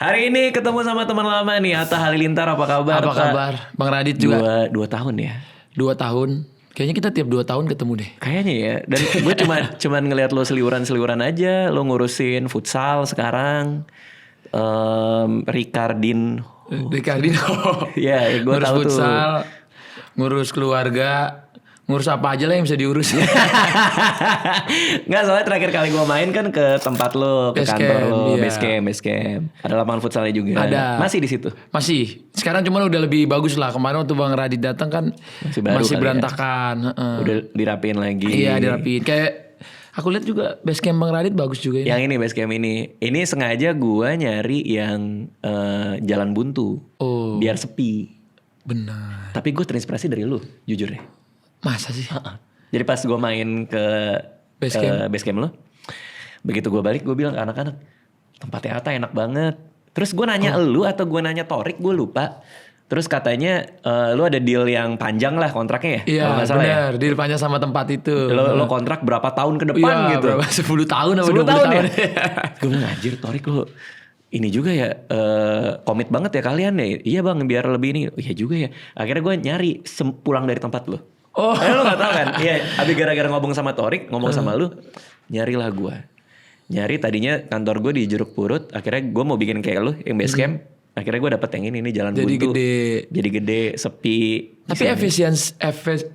Hari ini ketemu sama teman lama nih, Atta Halilintar. Apa kabar? Apa kabar? Bang Radit juga. 2 tahun ya? 2 tahun. Kayaknya kita tiap 2 tahun ketemu deh. Kayaknya ya. Dan gue cuman ngelihat lo seliuran aja. Lo ngurusin futsal sekarang. Ricardinho. Ya, gue ngurus tahu futsal, ngurus keluarga, ngurus apa aja lah yang bisa diurus. Nggak, soalnya terakhir kali gue main kan ke tempat lo, ke Base kantor camp, lo, iya. base camp. Ada lapangan futsalnya juga. Ada. Masih di situ. Masih. Sekarang cuman udah lebih bagus lah. Kemarin waktu Bang Radit datang kan Masih baru kali ya. berantakan. Udah dirapiin lagi. Iya, dirapiin. Kayak aku lihat juga base camp Bang Radit bagus juga ya. Yang ini base camp ini. Ini sengaja gue nyari yang jalan buntu. Oh. Biar sepi. Benar. Tapi gue terinspirasi dari lu, jujur ya. Masa sih? Jadi pas gue main ke base camp lo, begitu gue balik gue bilang ke anak-anak, tempatnya Atta enak banget. Terus gue nanya lu atau gue nanya Torik, gue lupa. Terus katanya lu ada deal yang panjang lah kontraknya ya? Iya, Kalau nggak salah ya? benar. Deal panjang sama tempat itu. Lo kontrak berapa tahun ke depan Iya, gitu? berapa? 10 tahun atau 10 20 tahun tahun. ya? Gue bilang, anjir Torik lo ini juga ya, komit banget ya kalian ya. Iya bang, biar lebih ini. Iya juga ya. Akhirnya gue nyari pulang dari tempat lo. Oh. Lo gak tau kan? Iya, abis gara-gara ngomong sama Torik, ngomong sama lu, nyarilah gue. Nyari tadinya kantor gue di Jeruk Purut. Akhirnya gue mau bikin kayak lu, yang base camp. Akhirnya gue dapet yang ini jalan Jadi buntu. gede. Jadi gede, sepi. Tapi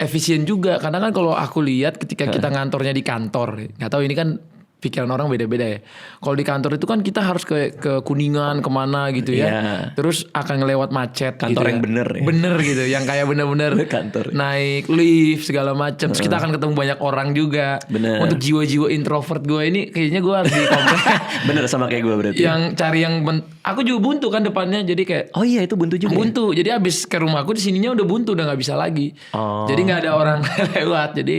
efisien juga. Karena kan kalau aku lihat ketika kita ngantornya di kantor. Gak tahu ini kan pikiran orang beda-beda ya. Kalau di kantor itu kan kita harus ke Kuningan kemana gitu ya. Iya. Terus akan ngelewat macet. Kantor gitu yang ya. bener ya. Bener gitu. Yang kayak bener-bener Kantor. naik lift segala macam. Terus kita akan ketemu banyak orang juga. Bener. Untuk jiwa-jiwa introvert gue ini kayaknya gue harus dikomplain. Bener sama kayak gue berarti. Yang cari yang aku juga buntu kan depannya. Jadi kayak Oh iya itu buntu juga. buntu. Jadi abis ke rumahku di sininya udah buntu, udah nggak bisa lagi. Oh. Jadi nggak ada orang lewat. Jadi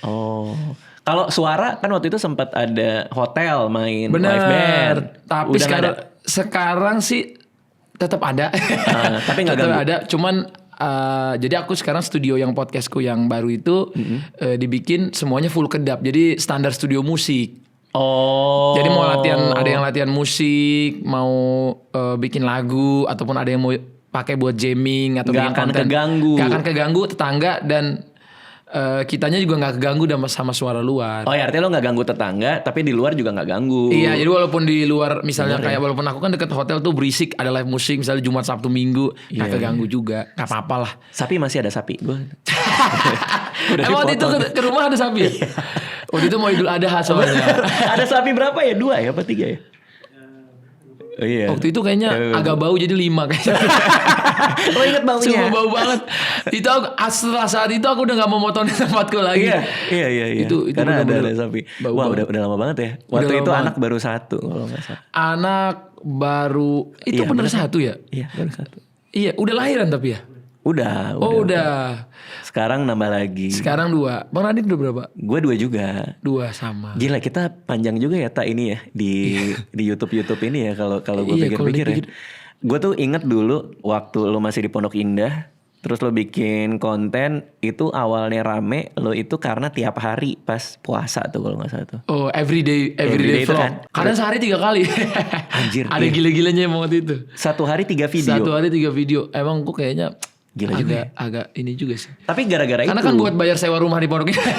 Oh. Kalau suara kan waktu itu sempat ada hotel main live band. benar. Tapi Udah nggak ada? sekarang sih tetap ada. Tapi nggak Tetap ganggu. ada. Cuman jadi aku sekarang studio yang podcastku yang baru itu dibikin semuanya full kedap. Jadi standar studio musik. Oh. Jadi mau latihan, ada yang latihan musik, mau bikin lagu, ataupun ada yang mau pakai buat jamming atau Nggak bikin akan konten. keganggu. Nggak akan keganggu tetangga dan kitanya juga nggak keganggu sama suara luar. Oh ya artinya lo gak ganggu tetangga, tapi di luar juga gak ganggu. Iya, jadi walaupun di luar misalnya kayak walaupun aku kan deket hotel tuh berisik, ada live musik misalnya Jumat Sabtu Minggu, nggak keganggu juga, nggak apa-apa lah. Sapi masih ada sapi. Gue Emang waktu itu ke rumah ada sapi ya? Waktu itu mau Idul Adha soalnya. ada sapi berapa ya? 2 ya apa 3 ya? Oh, iya. Waktu itu kayaknya agak bau jadi 5 kayaknya. Lo inget baunya? Cuma bau banget. Itu setelah saat itu aku udah gak mau motong di tempatku lagi. Iya. Itu Karena bener-bener ada sapi. bau Wah banget. udah lama banget ya. Udah Waktu lama itu banget. anak baru 1 kalau nggak salah. Anak baru itu Iya, bener bener. 1 ya? Iya baru 1. Iya, udah lahiran tapi ya. Udah. Oh udah. Sekarang nambah lagi. Sekarang 2. Bang Radit udah berapa? Gue 2 juga. 2 sama. Gila kita panjang juga ya tak ini ya di YouTube ini ya kalau gue Iya, pikir-pikir kalau ya. Gue tuh inget dulu waktu lo masih di Pondok Indah, terus lo bikin konten itu awalnya rame lo itu karena tiap hari pas puasa tuh kalau nggak salah tuh. Oh everyday Everyday itu vlog. kan. Kadang sehari 3 kali. Anjir, Ada iya. gila-gilanya emang waktu itu. 1 hari 3 video. 1 hari 3 video. Emang gue kayaknya Gila juga ya. agak ini juga sih. Tapi gara-gara itu. Karena kan buat bayar sewa rumah di Pondok Indah.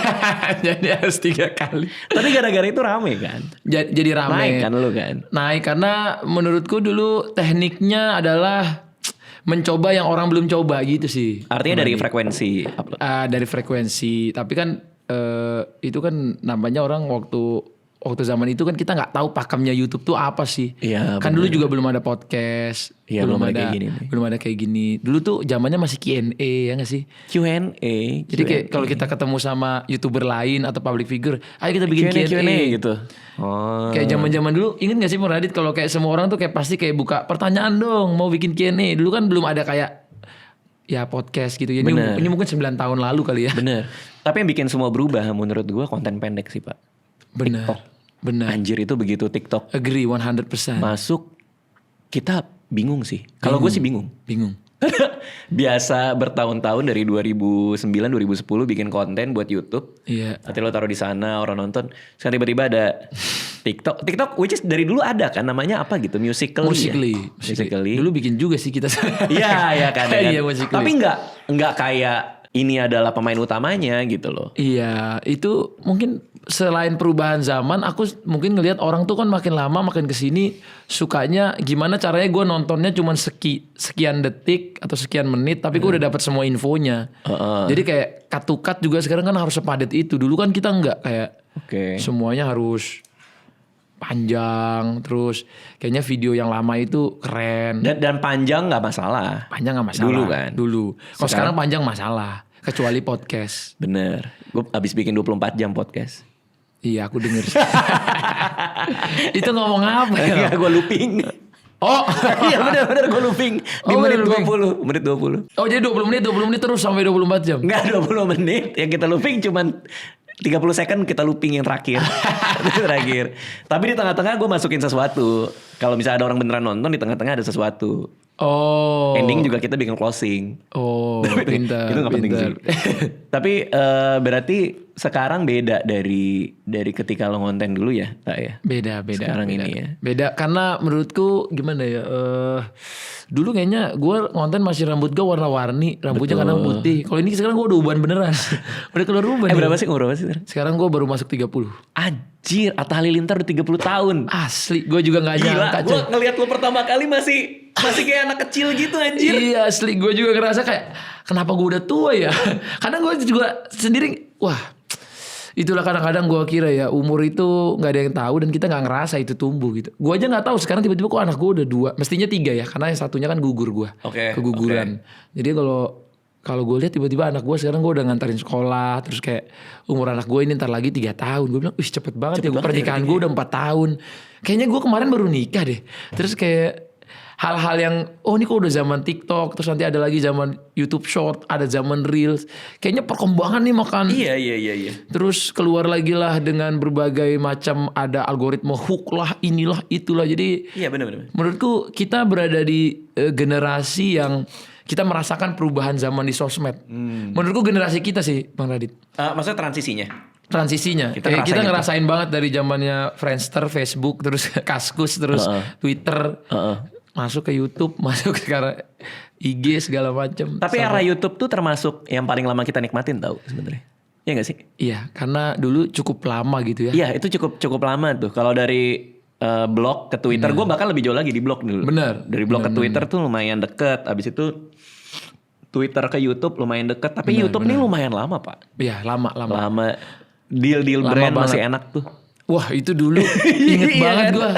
Jadi harus 3 kali. Tapi gara-gara itu rame kan. Jadi rame. Naik kan lo kan. Naik karena menurutku dulu tekniknya adalah mencoba yang orang belum coba gitu sih. Artinya dari frekuensi upload. Dari frekuensi. Tapi kan itu kan namanya orang waktu zaman itu kan kita nggak tahu pakemnya YouTube tuh apa sih. Iya, Kan dulu juga belum ada podcast. Iya, belum ada kayak gini nih. Belum ada kayak gini. Dulu tuh zamannya masih Q&A ya nggak sih? Q&A. Jadi kayak kalau kita ketemu sama YouTuber lain atau public figure, ayo kita bikin Q&A gitu. Oh. Kayak zaman-zaman dulu, inget gak sih Bang Radit kalau kayak semua orang tuh kayak pasti kayak buka pertanyaan dong, mau bikin Q&A. Dulu kan belum ada kayak ya podcast gitu ya. Ini mungkin 9 tahun lalu kali ya. Bener. Tapi yang bikin semua berubah menurut gue konten pendek sih Pak. Bener. TikTok. Bener. Anjir itu begitu TikTok Agree 100%. masuk kita bingung sih. Kalau gue sih bingung. Bingung. Biasa bertahun-tahun dari 2009 2010 bikin konten buat YouTube. Iya. Nanti lo taruh di sana orang nonton. Sekarang tiba-tiba ada TikTok which is dari dulu ada kan namanya apa gitu, Musical.ly. Dulu bikin juga sih kita. Iya kan. Iya, Musical.ly. Tapi enggak kayak ini adalah pemain utamanya gitu loh. Iya, itu mungkin selain perubahan zaman, aku mungkin ngelihat orang tuh kan makin lama makin kesini sukanya gimana caranya gue nontonnya cuman sekian detik atau sekian menit, tapi gue udah dapat semua infonya. Jadi kayak cut to cut juga sekarang kan harus sepadat itu. Dulu kan kita enggak kayak semuanya harus panjang, terus kayaknya video yang lama itu keren. Dan panjang nggak masalah. Panjang nggak masalah. Dulu kan. Kalau sekarang panjang masalah. Kecuali podcast. Bener. Gue abis bikin 24 jam podcast. Iya, aku denger. Itu ngomong apa ya? Gue looping. Oh iya bener gue looping. Di menit 20. Menit 20. Oh jadi 20 menit terus sampai 24 jam? Enggak 20 menit. Yang kita looping cuman 30 second kita looping yang terakhir. Terakhir. Tapi di tengah-tengah gue masukin sesuatu. Kalau misalnya ada orang beneran nonton, di tengah-tengah ada sesuatu. Oh. Ending juga kita bikin closing. Oh, pintar. Itu gak penting sih. Tapi berarti sekarang beda dari ketika lo ngonten dulu ya, tak ya? Beda. Sekarang beda. ini ya. Beda karena menurutku gimana ya? Dulu kayaknya gue ngonten masih rambut gue warna-warni, rambutnya kadang putih. Kalau ini sekarang gue udah uban beneran. Udah keluar uban. Berapa sih umur berapa sih? Sekarang gue baru masuk 30. Anjir, Atta Halilintar udah 30 tahun. Asli, gue juga gak nyangka. Gila, gue ngeliat lo pertama kali masih kayak anak kecil gitu anjir. Iya asli, gue juga ngerasa kayak kenapa gue udah tua ya. Kadang gue juga sendiri, wah itulah kadang-kadang gue kira ya umur itu gak ada yang tahu dan kita gak ngerasa itu tumbuh gitu. Gue aja gak tahu sekarang tiba-tiba kok anak gue udah 2, mestinya 3 ya, karena yang satunya kan gugur gue, keguguran. Jadi kalau gue lihat tiba-tiba anak gue sekarang gue udah ngantarin sekolah, terus kayak umur anak gue ini ntar lagi 3 tahun. Gue bilang, cepet banget ya. Pernikahan gue udah 4 tahun. Kayaknya gue kemarin baru nikah deh. Terus kayak hal-hal yang, oh ini kok udah zaman TikTok, terus nanti ada lagi zaman YouTube Short, ada zaman Reels. Kayaknya perkembangan nih makan. Iya. Terus keluar lagi lah dengan berbagai macam, ada algoritma hook lah, inilah, itulah. Jadi iya benar. menurutku kita berada di generasi yang kita merasakan perubahan zaman di sosmed. Menurutku generasi kita sih, Bang Radit. Maksudnya transisinya. Kita ngerasain banget dari zamannya Friendster, Facebook, terus Kaskus, terus Twitter, masuk ke YouTube, masuk ke IG segala macam. Tapi era YouTube tuh termasuk yang paling lama kita nikmatin tau sebenarnya. Iya gak sih? Iya, karena dulu cukup lama gitu ya. Iya, itu cukup lama tuh. Kalau dari blog ke Twitter, gue bahkan lebih jauh lagi di blog dulu. Bener. Dari blog ke Twitter tuh lumayan deket. Abis itu Twitter ke YouTube lumayan deket. Tapi YouTube nih lumayan lama pak. Iya, lama. Deal brand banget. Masih enak tuh. Wah itu dulu inget banget gue.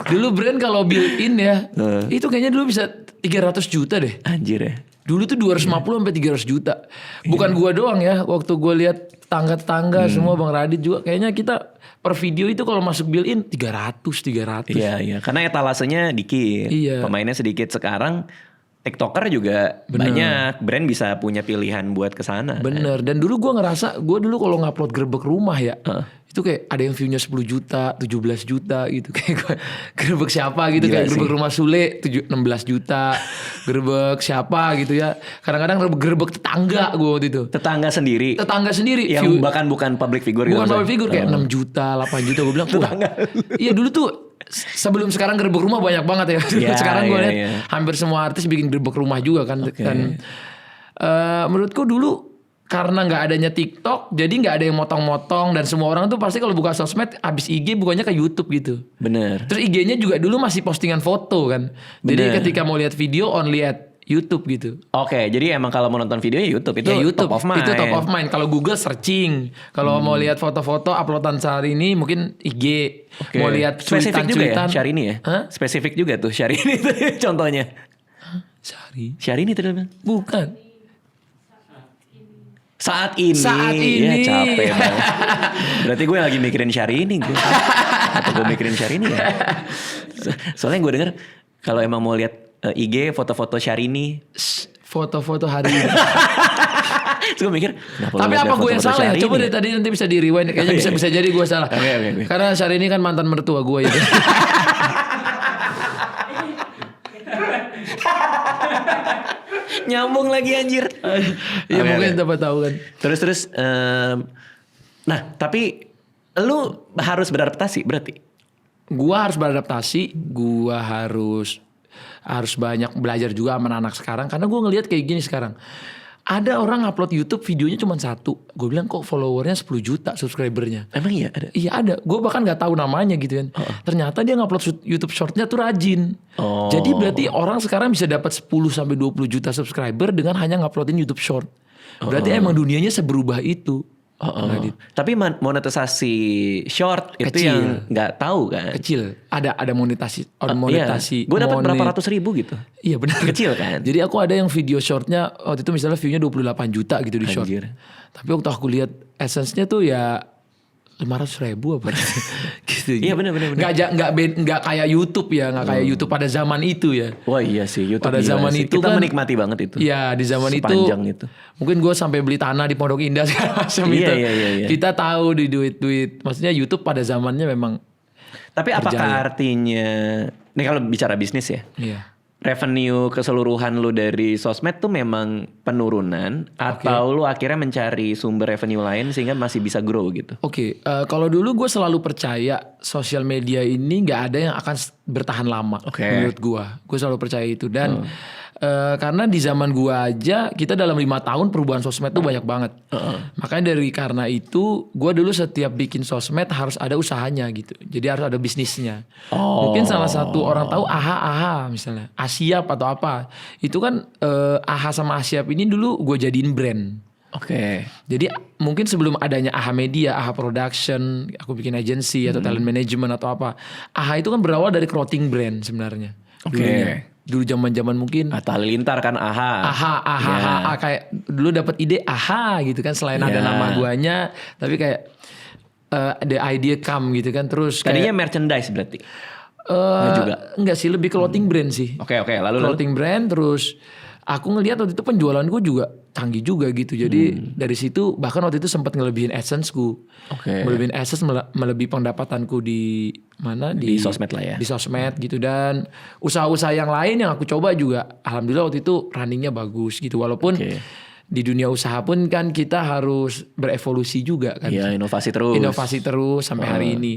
Dulu brand kalau build in ya, itu kayaknya dulu bisa 300 juta deh. Anjir ya. Dulu tuh 250 sampai 300 juta. Bukan gue doang ya. Waktu gue lihat tetangga semua, Bang Radit juga, kayaknya kita per video itu kalau masuk build in 300. Iya. Karena etalasenya dikit. Iya. Pemainnya sedikit. Sekarang TikToker juga banyak. Brand bisa punya pilihan buat kesana. Bener. Dan dulu gue ngerasa, gue dulu kalau ngupload gerbek rumah ya, itu kayak ada yang view-nya 10 juta, 17 juta gitu. Kayak gue, gerbek siapa gitu. Gila kayak gerbek rumah Sule 16 juta. Gerbek siapa gitu ya. Kadang-kadang gerbek tetangga gue waktu itu. Tetangga sendiri. Yang view, bahkan bukan public figure. Bukan public figure, kayak 6 juta, 8 juta. Gue bilang, wah. Iya dulu tuh. Sebelum sekarang gerbek rumah banyak banget ya. Sekarang gue lihat hampir semua artis bikin gerbek rumah juga kan. Dan menurutku dulu karena nggak adanya TikTok, jadi nggak ada yang motong-motong, dan semua orang tuh pasti kalau buka sosmed abis IG bukannya ke YouTube gitu. Bener. Terus IG-nya juga dulu masih postingan foto kan. Jadi ketika mau lihat video only at YouTube gitu. Oke, jadi emang kalau mau nonton video ya YouTube itu YouTube, top of mind. Itu top of mind. Kalau Google searching, kalau mau lihat foto-foto uploadan Syahrini mungkin IG. Mau lihat spesifik juga ya Syahrini ya. Hah? Spesifik juga tuh Syahrini itu contohnya. Syahrini tadi bilang. Bukan. Saat ini. Ya capek banget. Berarti gue lagi mikirin Syahrini gue. Atau gue mikirin Syahrini ya. Soalnya gue denger kalau emang mau lihat IG foto-foto Syahrini. Foto-foto hari ini. Terus gue mikir, tapi apa gue yang salah ya? Coba deh tadi nanti bisa di rewind. Kayaknya bisa jadi gue salah. Okay. Karena Syahrini kan mantan mertua gue ya. Nyambung lagi anjir. Ya mungkin dapat tahu kan. Terus nah tapi lu harus beradaptasi berarti. gua harus beradaptasi, gua harus banyak belajar juga sama anak sekarang karena gua ngelihat kayak gini sekarang. Ada orang upload YouTube videonya cuma 1. Gue bilang kok followernya 10 juta subscribernya. Emang iya ada? Iya ada. Gue bahkan gak tahu namanya gitu kan. Ternyata dia ngupload YouTube shortnya tuh rajin. Jadi berarti orang sekarang bisa dapat 10 sampai 20 juta subscriber dengan hanya nguploadin YouTube short. Berarti emang dunianya seberubah itu. Tapi monetisasi short itu Kecil. yang nggak tahu kan? Kecil. Ada monetasi. Iya. Gue dapat berapa ratus ribu gitu. Iya benar. Kecil kan? Jadi aku ada yang video shortnya waktu itu misalnya viewnya 28 juta gitu di short. Anjir. Tapi waktu aku lihat essence-nya tuh ya 500.000 apa gitu. Iya benar. Nggak kayak YouTube ya, nggak kayak YouTube pada zaman itu ya. Wah iya sih YouTube Pada gila zaman sih. itu Kita kan- menikmati banget itu. Iya di zaman Sepanjang itu. mungkin gue sampai beli tanah di Pondok Indah segala macam Iya, itu. iya. Kita tahu di duit. Maksudnya YouTube pada zamannya memang. Tapi apakah artinya, nih kalau bicara bisnis ya, Iya. revenue keseluruhan lu dari sosmed tuh memang penurunan atau lu akhirnya mencari sumber revenue lain sehingga masih bisa grow gitu? Oke, kalau dulu gue selalu percaya sosial media ini nggak ada yang akan bertahan lama. Oke. Menurut gue selalu percaya itu dan karena di zaman gue aja kita dalam 5 tahun perubahan sosmed tuh banyak banget. Makanya karena itu gue dulu setiap bikin sosmed harus ada usahanya gitu. Jadi harus ada bisnisnya. Mungkin salah satu orang tahu AHA misalnya, Asiap atau apa. Itu kan AHA sama Asiap ini dulu gue jadiin brand. Oke. Jadi mungkin sebelum adanya AHA Media, AHA Production, aku bikin agency atau talent management atau apa. AHA itu kan berawal dari clothing brand sebenarnya. Oke. Dulu zaman-zaman mungkin Atta Halilintar kan AHA. AHA kayak dulu dapat ide AHA gitu kan selain ada nama guanya, tapi kayak the idea come gitu kan terus kayak Tadinya merchandise berarti? Nggak juga? Enggak sih lebih clothing brand sih. Oke. Lalu? Clothing brand terus aku ngelihat waktu itu penjualanku juga canggih juga gitu. Jadi dari situ bahkan waktu itu sempat ngelebihin AdSense-ku. Oke. Ngelebihin AdSense melebihi pendapatanku di mana Di sosmed lah ya. Di sosmed gitu dan usaha-usaha yang lain yang aku coba juga alhamdulillah waktu itu runningnya bagus gitu. Walaupun di dunia usaha pun kan kita harus berevolusi juga kan. Iya, inovasi terus. Sampai hari ini.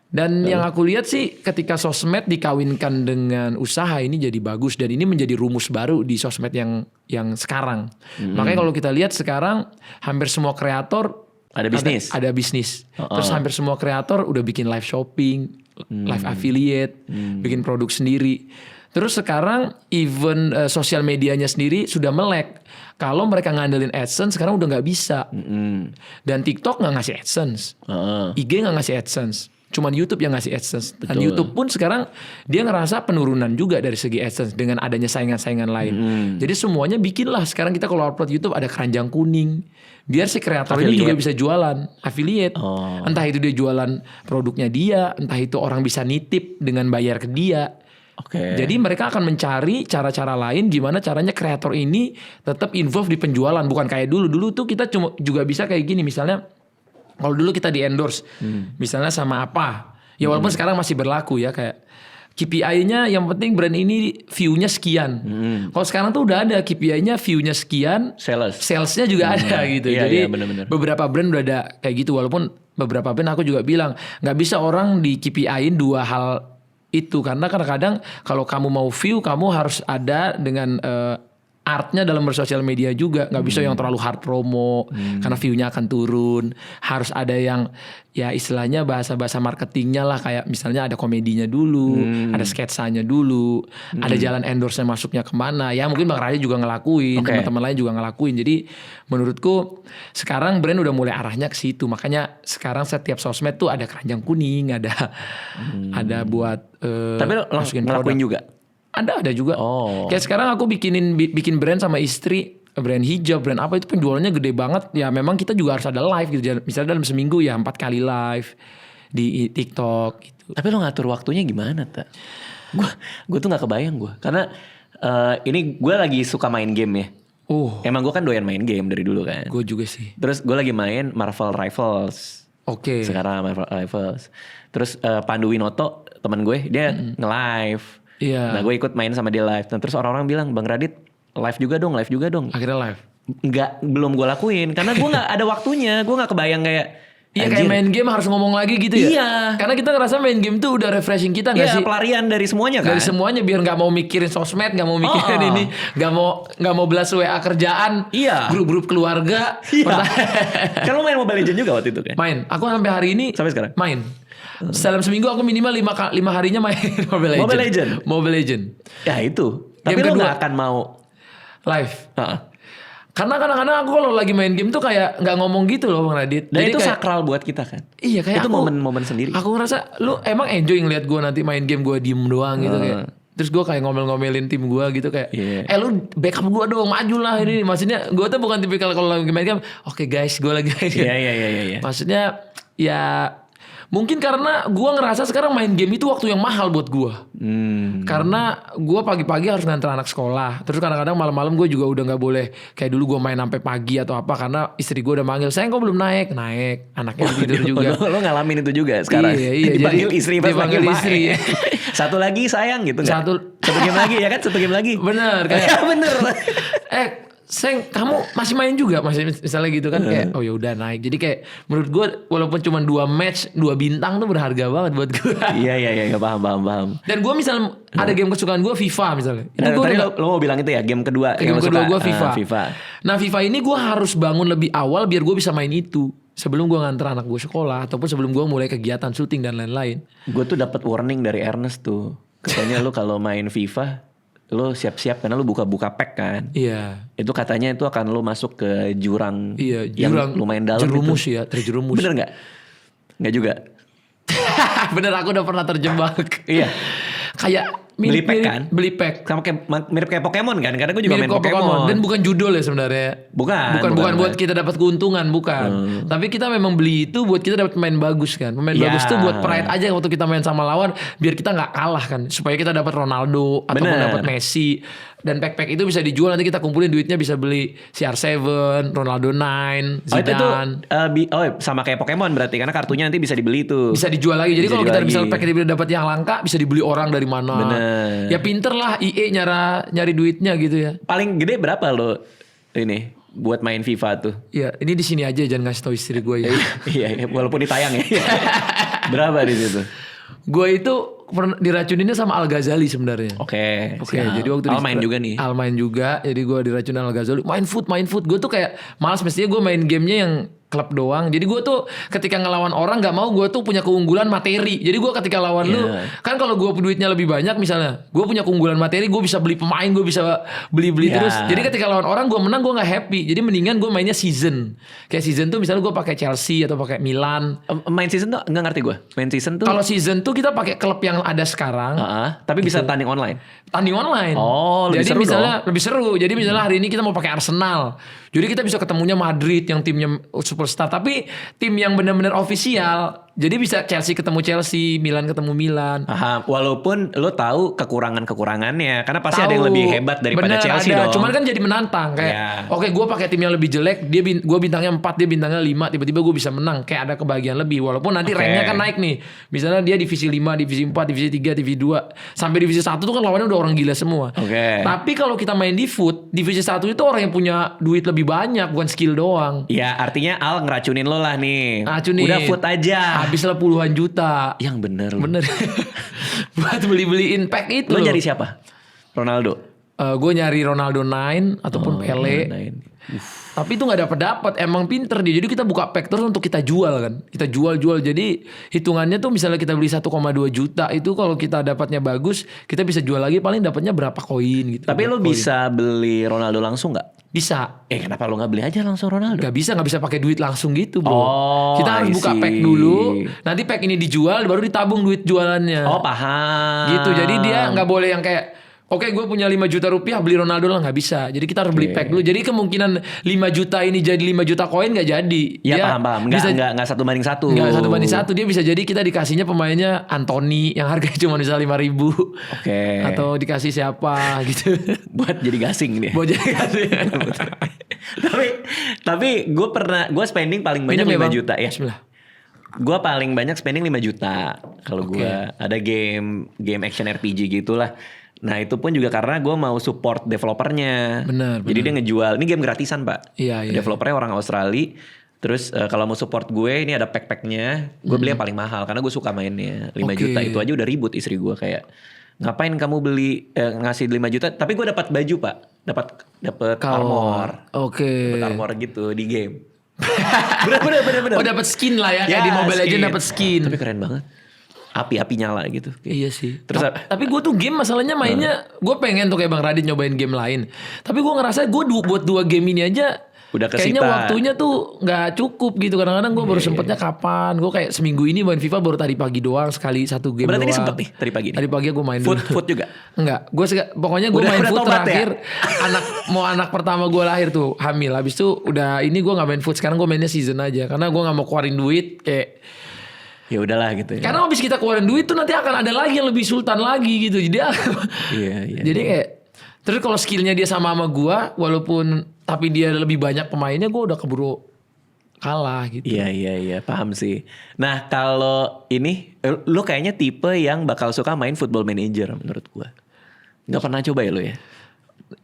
Dan yang aku lihat sih ketika sosmed dikawinkan dengan usaha ini jadi bagus dan ini menjadi rumus baru di sosmed yang sekarang. Makanya kalau kita lihat sekarang hampir semua kreator Ada bisnis. Ada bisnis. Terus hampir semua kreator udah bikin live shopping, live affiliate, bikin produk sendiri. Terus sekarang even sosial medianya sendiri sudah melek. Kalau mereka ngandelin AdSense sekarang udah nggak bisa. Dan TikTok nggak ngasih AdSense, IG nggak ngasih AdSense. Cuman YouTube yang ngasih AdSense. Dan YouTube pun sekarang dia ngerasa penurunan juga dari segi AdSense dengan adanya saingan-saingan lain. Jadi semuanya bikinlah sekarang kita kalau upload YouTube ada keranjang kuning. Biar si kreator ini juga bisa jualan affiliate. Entah itu dia jualan produknya dia, entah itu orang bisa nitip dengan bayar ke dia. Jadi mereka akan mencari cara-cara lain gimana caranya kreator ini tetap involve di penjualan. Bukan kayak dulu. Dulu tuh kita juga bisa kayak gini misalnya. Kalau dulu kita di endorse, misalnya sama apa, ya walaupun sekarang masih berlaku ya kayak KPI-nya yang penting brand ini view-nya sekian. Kalau sekarang tuh udah ada KPI-nya view-nya sekian, sales-nya juga ada gitu. Iya, Jadi bener-bener. beberapa brand udah ada kayak gitu. Walaupun beberapa brand aku juga bilang nggak bisa orang di KPI-in dua hal itu karena kadang-kadang kalau kamu mau view kamu harus ada dengan artnya dalam bersosial media juga nggak bisa yang terlalu hard promo karena view-nya akan turun. Harus ada yang ya istilahnya bahasa marketingnya lah kayak misalnya ada komedinya dulu, ada sketsanya dulu, ada jalan endorse-nya masuknya kemana. Ya mungkin Bang Raya juga ngelakuin, teman-teman lain juga ngelakuin. Jadi menurutku sekarang brand udah mulai arahnya ke situ. Makanya sekarang setiap sosmed tuh ada keranjang kuning, ada buat tapi lo ngelakuin juga? Ada juga. Kayak sekarang aku bikin brand sama istri, brand hijab, brand apa itu penjualannya gede banget. Ya memang kita juga harus ada live gitu. Misalnya dalam seminggu ya 4 kali live di TikTok gitu. Tapi lo ngatur waktunya gimana, Ta? Gue tuh gak kebayang gue. Karena ini gue lagi suka main game ya. Emang gue kan doyan main game dari dulu kan. Gue juga sih. Terus gue lagi main Marvel Rivals. Sekarang Marvel Rivals. Terus Pandu Winoto teman gue dia nge-live. Nah gue ikut main sama dia live. Nah, terus orang-orang bilang Bang Radit live juga dong. Akhirnya live. Belum gue lakuin karena gue nggak ada waktunya. Gue nggak kebayang kayak Iya kayak main game harus ngomong lagi gitu ya. Iya. Karena kita ngerasa main game tuh udah refreshing kita gak sih? Iya, pelarian dari semuanya kan. Dari semuanya biar gak mau mikirin sosmed, gak mau mikirin ini, gak mau belas WA kerjaan, Iya. grup-grup keluarga. Iya. Kan lo main Mobile Legends juga waktu itu kan? Main. Aku sampai hari ini Sampai sekarang? main. Dalam seminggu aku minimal 5 harinya main Mobile Legends. Mobile Legends. Ya itu. Tapi Game lo kedua. gak akan mau Live. Heeh. Karena kadang-kadang aku kalau lagi main game tuh kayak nggak ngomong gitu loh Bang Radit. Dan Jadi itu kayak, sakral buat kita kan. iya kayak itu aku, momen-momen sendiri. Aku ngerasa lu emang enjoy ngeliat gue nanti main game gue diem doang gitu kayak. Terus gue kayak ngomel-ngomelin tim gue gitu kayak, lu backup gue dong, maju lah ini. Maksudnya gue tuh bukan tipikal kalau lagi main game, oke guys gue lagi main game. Iya. Maksudnya ya mungkin karena gue ngerasa sekarang main game itu waktu yang mahal buat gue. Karena gue pagi-pagi harus nganter anak sekolah. Terus kadang-kadang malam-malam gue juga udah gak boleh kayak dulu gue main sampai pagi atau apa. Karena istri gue udah manggil, sayang kok belum naik. Anaknya tidur juga. Lo ngalamin itu juga sekarang. Iya. Dipanggil istri pas dipanggil lagi istri. Satu lagi sayang gitu gak? Satu game lagi ya kan? Satu game lagi. Bener kayak bener. Sayang kamu masih main juga misalnya gitu kan kayak oh ya udah naik. Jadi kayak menurut gue walaupun cuma 2 match 2 bintang tuh berharga banget buat gue. Iya paham. Dan gue misalnya ada game kesukaan gue FIFA misalnya. Itu tadi lo mau bilang itu ya game kedua. Game kedua gue FIFA. FIFA. Nah FIFA ini gue harus bangun lebih awal biar gue bisa main itu. Sebelum gue nganter anak gue sekolah ataupun sebelum gue mulai kegiatan syuting dan lain-lain. Gue tuh dapat warning dari Ernest tuh. Katanya lo kalau main FIFA lo siap-siap karena lo buka-buka pack kan. Iya. Itu katanya itu akan lo masuk ke jurang. Iya, yang jurang lumayan dalam. Jerumus itu. ya, terjerumus. Bener nggak? Nggak juga. Bener aku udah pernah terjebak. Iya. Kayak Beli pack kan? Beli pack. Sama kayak mirip kayak Pokemon kan? Karena gue juga Mirip main Pokemon. Dan bukan judul ya sebenarnya. Bukan buat kita dapat keuntungan, bukan. Tapi kita memang beli itu buat kita dapat pemain bagus kan. Pemain bagus tuh buat pride aja waktu kita main sama lawan biar kita nggak kalah kan. Supaya kita dapat Ronaldo ataupun dapat Messi. Dan pack-pack itu bisa dijual, nanti kita kumpulin duitnya bisa beli CR7, Ronaldo 9, Zidane. Sama kayak Pokemon berarti karena kartunya nanti bisa dibeli tuh. Bisa dijual lagi. Jadi kalau kita misalnya pack dapat yang langka bisa dibeli orang dari mana. Bener. Ya pinter lah IE nyari duitnya gitu ya. Paling gede berapa lo ini buat main FIFA tuh? Iya, ini di sini aja jangan ngasih tahu istri gue ya. Iya, walaupun ditayang ya. Berapa di situ? Gue itu diracuninnya sama Al Ghazali sebenarnya. Oke. Jadi waktu Al main juga nih. Al main juga. Jadi gue diracunin Al Ghazali. Main foot. Gue tuh kayak malas, mestinya gue main gamenya yang klub doang. Jadi gue tuh ketika ngelawan orang gak mau gue tuh punya keunggulan materi. Jadi gue ketika lawan lu kan kalau gue duitnya lebih banyak misalnya, gue punya keunggulan materi, gue bisa beli pemain, gue bisa beli terus. Jadi ketika lawan orang gue menang gue nggak happy. Jadi mendingan gue mainnya season. Kayak season tuh misalnya gue pakai Chelsea atau pakai Milan. Main season tuh nggak ngerti gue. Main season tuh. Kalau season tuh kita pakai klub yang ada sekarang. Tapi bisa tanding online. Tanding online. Oh, lebih jadi seru misalnya dong. lebih seru. Jadi misalnya hari ini kita mau pakai Arsenal. Jadi kita bisa ketemunya Madrid yang timnya superstar, tapi tim yang benar-benar ofisial. Jadi bisa Chelsea ketemu Chelsea, Milan ketemu Milan. Walaupun lo tahu kekurangannya, karena pasti ada yang lebih hebat daripada Chelsea ada. dong. Cuman kan jadi menantang kayak, oke gue pakai tim yang lebih jelek, gue bintangnya 4, dia bintangnya 5, tiba-tiba gue bisa menang, kayak ada kebahagiaan lebih. Walaupun nanti ranknya kan naik nih, misalnya dia divisi 5, divisi 4, divisi 3, divisi 2, sampai divisi 1 tuh kan lawannya udah orang gila semua. Tapi kalau kita main di foot, divisi 1 itu orang yang punya duit lebih banyak, bukan skill doang. Ya artinya Al ngeracunin lo lah nih. Udah foot aja. Habislah puluhan juta. Yang bener. Buat beli-beliin pack itu. Lo nyari siapa? Ronaldo? Gue nyari Ronaldo 9 ataupun Pele. Tapi itu gak dapat. Emang pinter dia. Jadi kita buka pack terus untuk kita jual kan. Kita jual. Jadi hitungannya tuh misalnya kita beli 1,2 juta. Itu kalau kita dapatnya bagus, kita bisa jual lagi paling dapatnya berapa koin gitu. Tapi lo bisa beli Ronaldo langsung gak? Bisa. Kenapa lo gak beli aja langsung Ronaldo? Gak bisa pakai duit langsung gitu bro. Kita harus buka pack dulu. Nanti pack ini dijual baru ditabung duit jualannya. Paham. Gitu. Jadi dia gak boleh yang kayak, oke gue punya 5 juta rupiah beli Ronaldo lah, gak bisa. Jadi kita harus beli pack dulu. Jadi kemungkinan 5 juta ini jadi 5 juta koin gak jadi. Iya paham. Nggak 1 banding 1. Nggak 1 banding 1. Dia bisa jadi kita dikasihnya pemainnya Anthony yang harganya cuma misalnya 5.000. Atau dikasih siapa gitu. Buat jadi gasing dia. Buat jadi gasing. tapi gue spending paling banyak 5 juta ya. Bismillah. Gue paling banyak spending 5 juta. Kalau gue ada game action RPG gitulah. Nah itu pun juga karena gue mau support developernya. Benar. Jadi dia ngejual, ini game gratisan pak. Iya. Developernya orang Australia. Terus kalau mau support gue ini ada pack-packnya. Gue beli yang paling mahal karena gue suka mainnya. 5 Oke. juta itu aja udah ribut istri gue kayak ngapain kamu beli ngasih 5 juta tapi gue dapat baju Pak. Dapat armor. Oke. Dapat armor gitu di game. bener. Oh dapat skin lah ya, kayak di Mobile Legends dapat skin. Tapi keren banget. Api-api nyala gitu. Iya sih. Terus tapi gue tuh game masalahnya mainnya, gue pengen tuh kayak Bang Radit nyobain game lain. Tapi gue ngerasa gue buat 2 game ini aja udah kesita. kayaknya waktunya tuh nggak cukup gitu. Kadang-kadang gue baru sempetnya kapan. Gue kayak seminggu ini main FIFA baru tadi pagi doang sekali 1 game. Berarti doang. ini sempet nih tadi pagi nih. Tadi pagi gue main Foot juga. Enggak, pokoknya gue main udah foot tobat terakhir ya? anak pertama gue lahir tuh hamil. Habis itu udah ini gue nggak main foot, sekarang gue mainnya season aja karena gue nggak mau keluarin duit kayak. Ya udahlah gitu ya. Karena habis kita keluarin duit tuh nanti akan ada lagi yang lebih sultan lagi gitu. Jadi Iya. jadi kayak terus kalau skillnya dia sama gua walaupun tapi dia lebih banyak pemainnya, gua udah keburu kalah gitu. Iya, paham sih. Nah kalau ini, lo kayaknya tipe yang bakal suka main Football Manager menurut gua. Nggak pernah coba ya lo ya?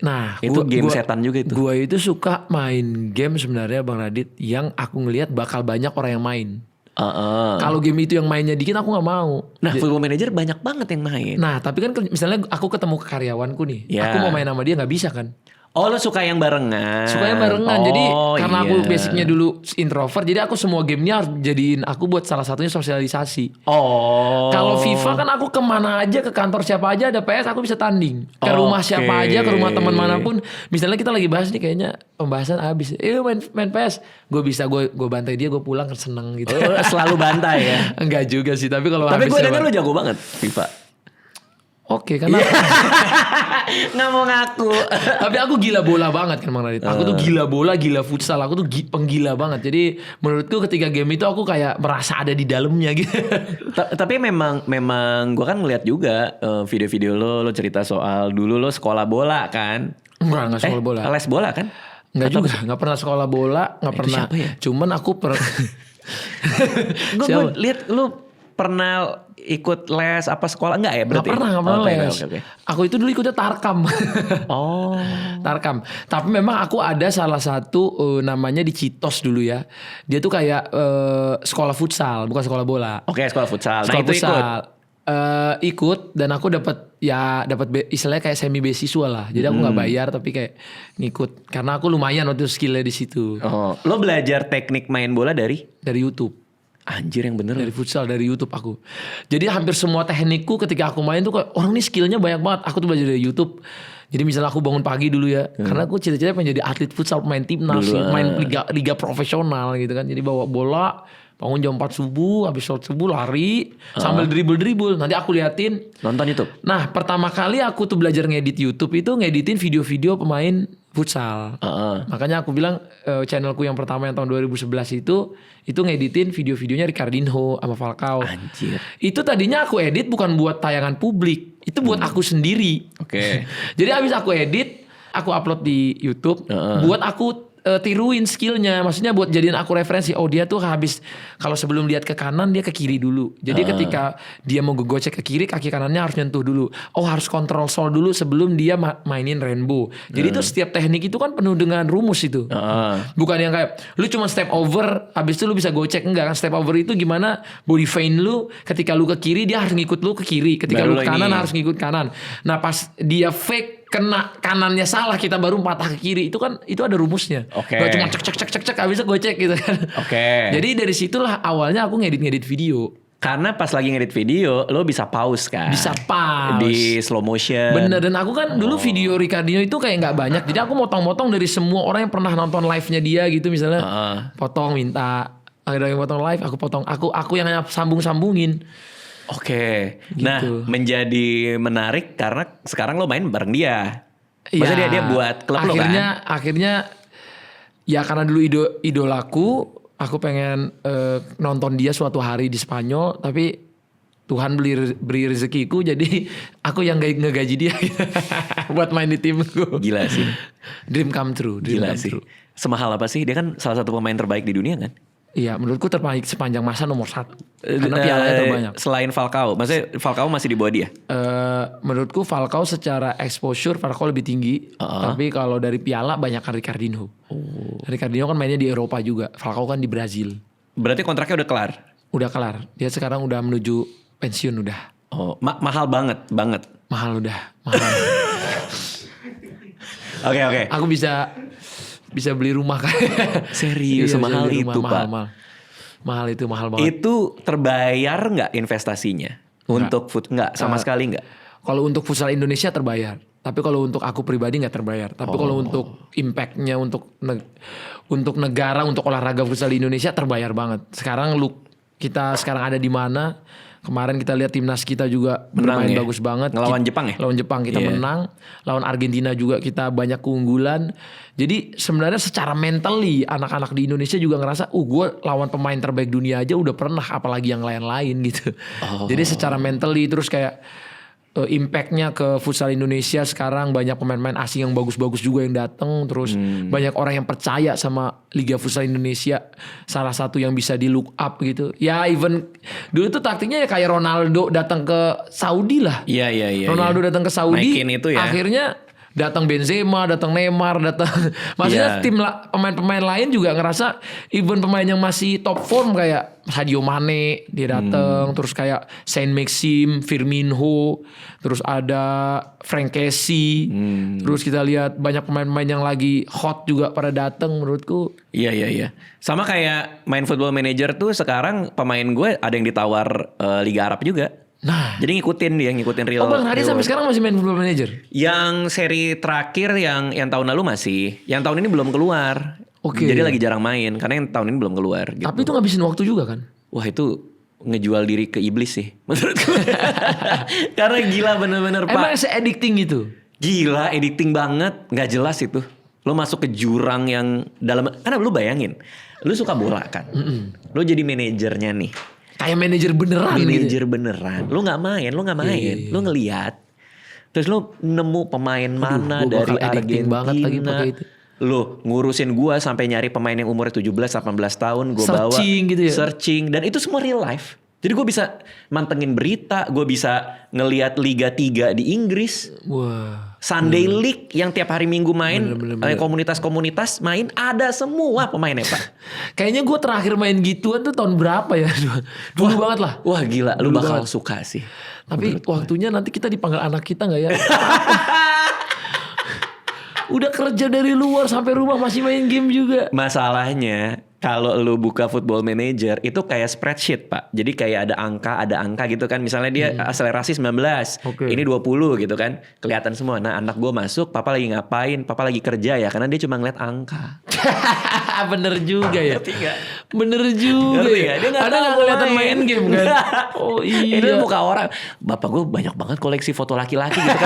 Nah, Itu game setan juga itu. Gua itu suka main game sebenarnya Bang Radit yang aku ngelihat bakal banyak orang yang main. Kalau game itu yang mainnya dikit aku nggak mau. Nah Football Manager banyak banget yang main. Nah tapi kan misalnya aku ketemu karyawanku nih, Ya. aku mau main sama dia nggak bisa kan? Oh lo suka yang barengan? Suka yang barengan. Jadi karena iya. aku basicnya dulu introvert, jadi aku semua gamenya harus jadiin aku buat salah satunya sosialisasi. Oh. Kalau FIFA kan aku kemana aja, ke kantor siapa aja ada PS aku bisa tanding. Ke rumah siapa aja, ke rumah teman manapun. Misalnya kita lagi bahas nih kayaknya pembahasan habis. Main PS. Gue bisa, gue bantai dia, gue pulang seneng gitu. Selalu bantai ya? Enggak juga sih, tapi kalau Tapi habis gue denger lo jago banget FIFA. Oke, karena Nggak mau ngaku. tapi aku gila bola banget kan Bang Radit. Aku tuh gila bola, gila futsal. Aku tuh penggila banget. Jadi menurutku ketika game itu aku kayak merasa ada di dalamnya gitu. Tapi memang gue kan ngeliat juga video-video lo cerita soal dulu lo sekolah bola kan? Enggak sekolah bola. Les bola kan? Enggak juga, enggak pernah sekolah bola, enggak pernah. siapa ya? Cuman aku Gue lihat lo pernah ikut les apa sekolah enggak ya berarti? Nggak pernah les. Okay. Aku itu dulu ikutnya Tarkam. Oh. Tarkam. Tapi memang aku ada salah satu namanya di Citos dulu ya. Dia tuh kayak sekolah futsal, bukan sekolah bola. Oke, sekolah futsal. Sekolah Nah, itu futsal. ikut. Ikut dan aku dapat istilahnya kayak semi beasiswa lah. Jadi aku nggak bayar tapi kayak ngikut karena aku lumayan waktu skillnya di situ. Oh, lo belajar teknik main bola dari YouTube. anjir yang bener. Dari futsal, dari YouTube aku. Jadi hampir semua teknikku ketika aku main tuh kayak orang nih skillnya banyak banget. Aku tuh belajar dari YouTube. Jadi misalnya aku bangun pagi dulu ya. Karena aku cita-cita pengen jadi atlet futsal, main timnas, main liga profesional gitu kan. Jadi bawa bola, bangun jam 4 subuh, habis sholat subuh lari, sambil dribble. Nanti aku liatin. Nonton YouTube? Nah pertama kali aku tuh belajar ngedit YouTube itu ngeditin video-video pemain futsal. Makanya aku bilang channelku yang pertama yang tahun 2011 itu ngeditin video-videonya Ricardinho sama Falcao. Anjir. Itu tadinya aku edit bukan buat tayangan publik, itu buat aku sendiri. Oke. Jadi habis aku edit, aku upload di YouTube, buat aku tiruin skillnya, maksudnya buat jadiin aku referensi. Oh dia tuh habis kalau sebelum lihat ke kanan dia ke kiri dulu. Jadi ketika dia mau gocek ke kiri, kaki kanannya harus nyentuh dulu. Oh harus kontrol sol dulu sebelum dia mainin rainbow. Jadi itu setiap teknik itu kan penuh dengan rumus itu. Bukan yang kayak lu cuma step over, habis itu lu bisa gocek. Enggak kan, step over itu gimana body feint lu, ketika lu ke kiri dia harus ngikut lu ke kiri, ketika baru lu ke kanan harus ngikut kanan. Nah pas dia fake kena kanannya salah, kita baru patah ke kiri, itu kan itu ada rumusnya. Oke. Gak cuma cek habis itu gue cek gitu kan. Oke. Jadi dari situlah awalnya aku ngedit video. Karena pas lagi ngedit video, lo bisa pause kan? Bisa pause. Di slow motion. Bener, dan aku kan dulu video Ricardinho itu kayak nggak banyak. Jadi aku motong-motong dari semua orang yang pernah nonton live-nya dia gitu misalnya. Potong minta. Ada yang potong live, aku potong. Aku yang sambung-sambungin. Oke. Gitu. Nah menjadi menarik karena sekarang lo main bareng dia. Maksudnya dia buat klub lo kan? Akhirnya ya karena dulu idolaku, aku pengen nonton dia suatu hari di Spanyol, tapi Tuhan beri rezekiku, jadi aku yang ngegaji dia buat main di timku. Gila sih. Dream come true. Gila sih. Semahal apa sih? Dia kan salah satu pemain terbaik di dunia kan? Iya, menurutku terbaik sepanjang masa nomor 1. Karena pialanya terbanyak. Selain Falcao, maksudnya Falcao masih di bawah dia? Menurutku Falcao secara exposure Falcao lebih tinggi. Tapi kalau dari piala banyak Ricardinho. Ricardinho kan mainnya di Eropa juga. Falcao kan di Brazil. Berarti kontraknya udah kelar? Udah kelar. Dia sekarang udah menuju pensiun udah. Oh, mahal banget. Mahal udah, mahal. Oke. Aku bisa beli rumah kan. Serius, mahal itu Pak. Mahal itu, mahal banget. Itu terbayar nggak investasinya? Untuk nggak sama sekali nggak? Kalau untuk futsal Indonesia terbayar. Tapi kalau untuk aku pribadi nggak terbayar. Tapi kalau untuk impactnya untuk negara, untuk olahraga futsal di Indonesia terbayar banget. Sekarang kita sekarang ada di mana? Kemarin kita lihat timnas kita juga bermain bagus banget. Ngelawan Jepang ya? Lawan Jepang kita menang. Lawan Argentina juga kita banyak keunggulan. Jadi sebenarnya secara mentally anak-anak di Indonesia juga ngerasa, gue lawan pemain terbaik dunia aja udah pernah, apalagi yang lain-lain gitu. Jadi secara mentally terus kayak impactnya ke futsal Indonesia sekarang banyak pemain-pemain asing yang bagus-bagus juga yang datang. Terus banyak orang yang percaya sama Liga Futsal Indonesia, salah satu yang bisa di look up gitu. Ya even dulu tuh taktiknya ya kayak Ronaldo datang ke Saudi lah. Iya. Ronaldo datang ke Saudi, naikin itu ya. Akhirnya datang Benzema, datang Neymar, maksudnya tim pemain-pemain lain juga ngerasa even pemain yang masih top form kayak Sadio Mane dia datang, terus kayak Saint-Maxime, Firmino, terus ada Frank Kessie, terus kita lihat banyak pemain-pemain yang lagi hot juga pada datang menurutku. Iya. Sama kayak main Football Manager tuh sekarang pemain gue ada yang ditawar Liga Arab juga. Nah, jadi ngikutin real. Oh Bang Hadi sampai sekarang masih main Football Manager? Yang seri terakhir yang tahun lalu masih. Yang tahun ini belum keluar. Oke. Jadi lagi jarang main karena yang tahun ini belum keluar. Gitu. Tapi itu ngabisin waktu juga kan? Wah itu ngejual diri ke iblis sih menurutku. Karena gila bener-bener Pak. Emang se-addicting itu? Gila, addicting banget. Gak jelas itu. Lo masuk ke jurang yang dalam. Karena lu bayangin. Lu suka bola kan. Lu jadi manajernya nih. Kayak manajer beneran Manajer gitu. beneran. Lu gak main. Lu ngeliat. Terus lu nemu pemain mana dari Argentina. Banget lagi pakai itu. Lu ngurusin gua sampai nyari pemain yang umurnya 17-18 tahun. Gua bawa. Gitu ya? Searching. Dan itu semua real life. Jadi gue bisa mantengin berita. Gue bisa ngeliat Liga 3 di Inggris. Wah. Sunday League yang tiap hari Minggu main. Bener. Komunitas-komunitas main. Ada semua pemainnya Pak. Kayaknya gue terakhir main gituan tuh tahun berapa ya? Dulu banget lah. Wah gila. Lu Dulu bakal banget. suka sih. Tapi waktunya nanti kita dipanggil anak kita gak ya? Udah kerja dari luar sampai rumah masih main game juga. Masalahnya kalau lu buka Football Manager itu kayak spreadsheet Pak. Jadi kayak ada angka gitu kan. Misalnya dia akselerasi 19. Ini 20 gitu kan. Kelihatan semua. Nah anak gue masuk. Papa lagi ngapain. Papa lagi kerja ya. Karena dia cuma ngeliat angka. Bener juga ya. Ngerti gak? Bener juga ya. Dia gak ada gak kelihatan main game kan. Oh iya. Ini muka orang. Bapak gue banyak banget koleksi foto laki-laki gitu.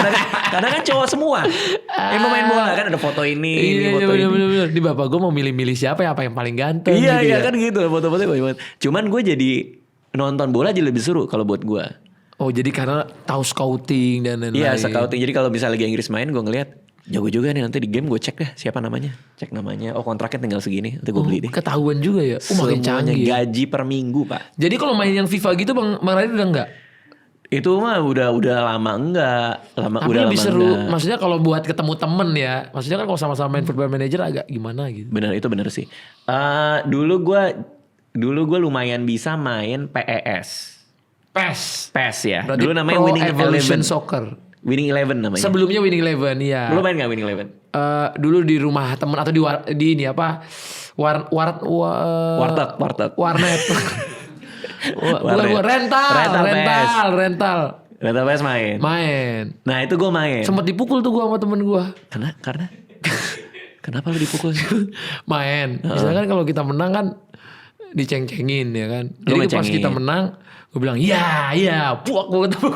Karena kan cowok semua. Yang main bola kan ada foto ini foto ini. Bener. Di bapak gue mau milih-milih siapa ya. Apa yang paling ganteng. Iya gitu ya. kan gitu foto-fotonya banyak banget. Cuman gue jadi nonton bola jadi lebih seru kalau buat gue. Oh jadi karena tahu scouting dan lain-lain. Iya scouting. Jadi kalau misalnya lagi Inggris main gue ngeliat jago juga nih, nanti di game gue cek deh siapa namanya. Cek namanya. Oh kontraknya tinggal segini. Nanti gue beli deh. Ketahuan juga ya. Makin canggih. Gaji per minggu Pak. Jadi kalau main yang FIFA gitu Bang Radit udah enggak? Itu mah udah lama enggak. Tapi udah lebih lama seru. enggak. Maksudnya kalau buat ketemu temen ya. Maksudnya kan kalau sama-sama main Football Manager agak gimana gitu. Bener itu bener sih. Dulu gue lumayan bisa main PES. PES ya. Berarti dulu namanya Pro Winning Evolution Eleven. Soccer. Winning Eleven namanya. Sebelumnya Winning Eleven ya. Lu main gak Winning Eleven? Dulu di rumah temen atau di ini apa? Warnet. Bukan rental. Rental PS main. Nah itu gue main. Sempet dipukul tuh gue sama temen gue. Karena kenapa lu dipukul? Main. Misalnya kan kalau kita menang kan diceng-cengin ya kan. Jadi pas kita menang gue bilang iya puak gue ketemu.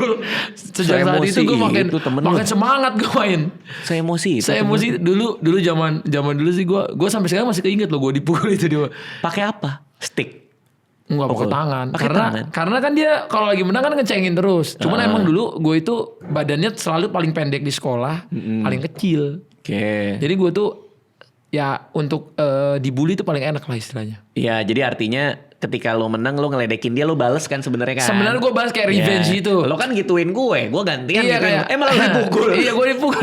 Sejak saat itu gue makin semangat gue main. Saya emosi dulu zaman dulu sih gue sampai sekarang masih keinget loh gue dipukul itu dia. Pakai apa? Stick. Enggak pakai tangan. Karena kan dia kalau lagi menang kan ngecengin terus. Cuman emang dulu gue itu badannya selalu paling pendek di sekolah, paling kecil. Oke. Jadi gue tuh ya untuk dibully itu paling enak lah istilahnya. Iya, jadi artinya ketika lo menang lo ngeledekin dia, lo bales kan sebenarnya kan. Sebenarnya gue balas kayak revenge gitu. Lo kan gituin gue gantian Iya, gituin. kayak, Malah dipukul. Iya, gue dipukul.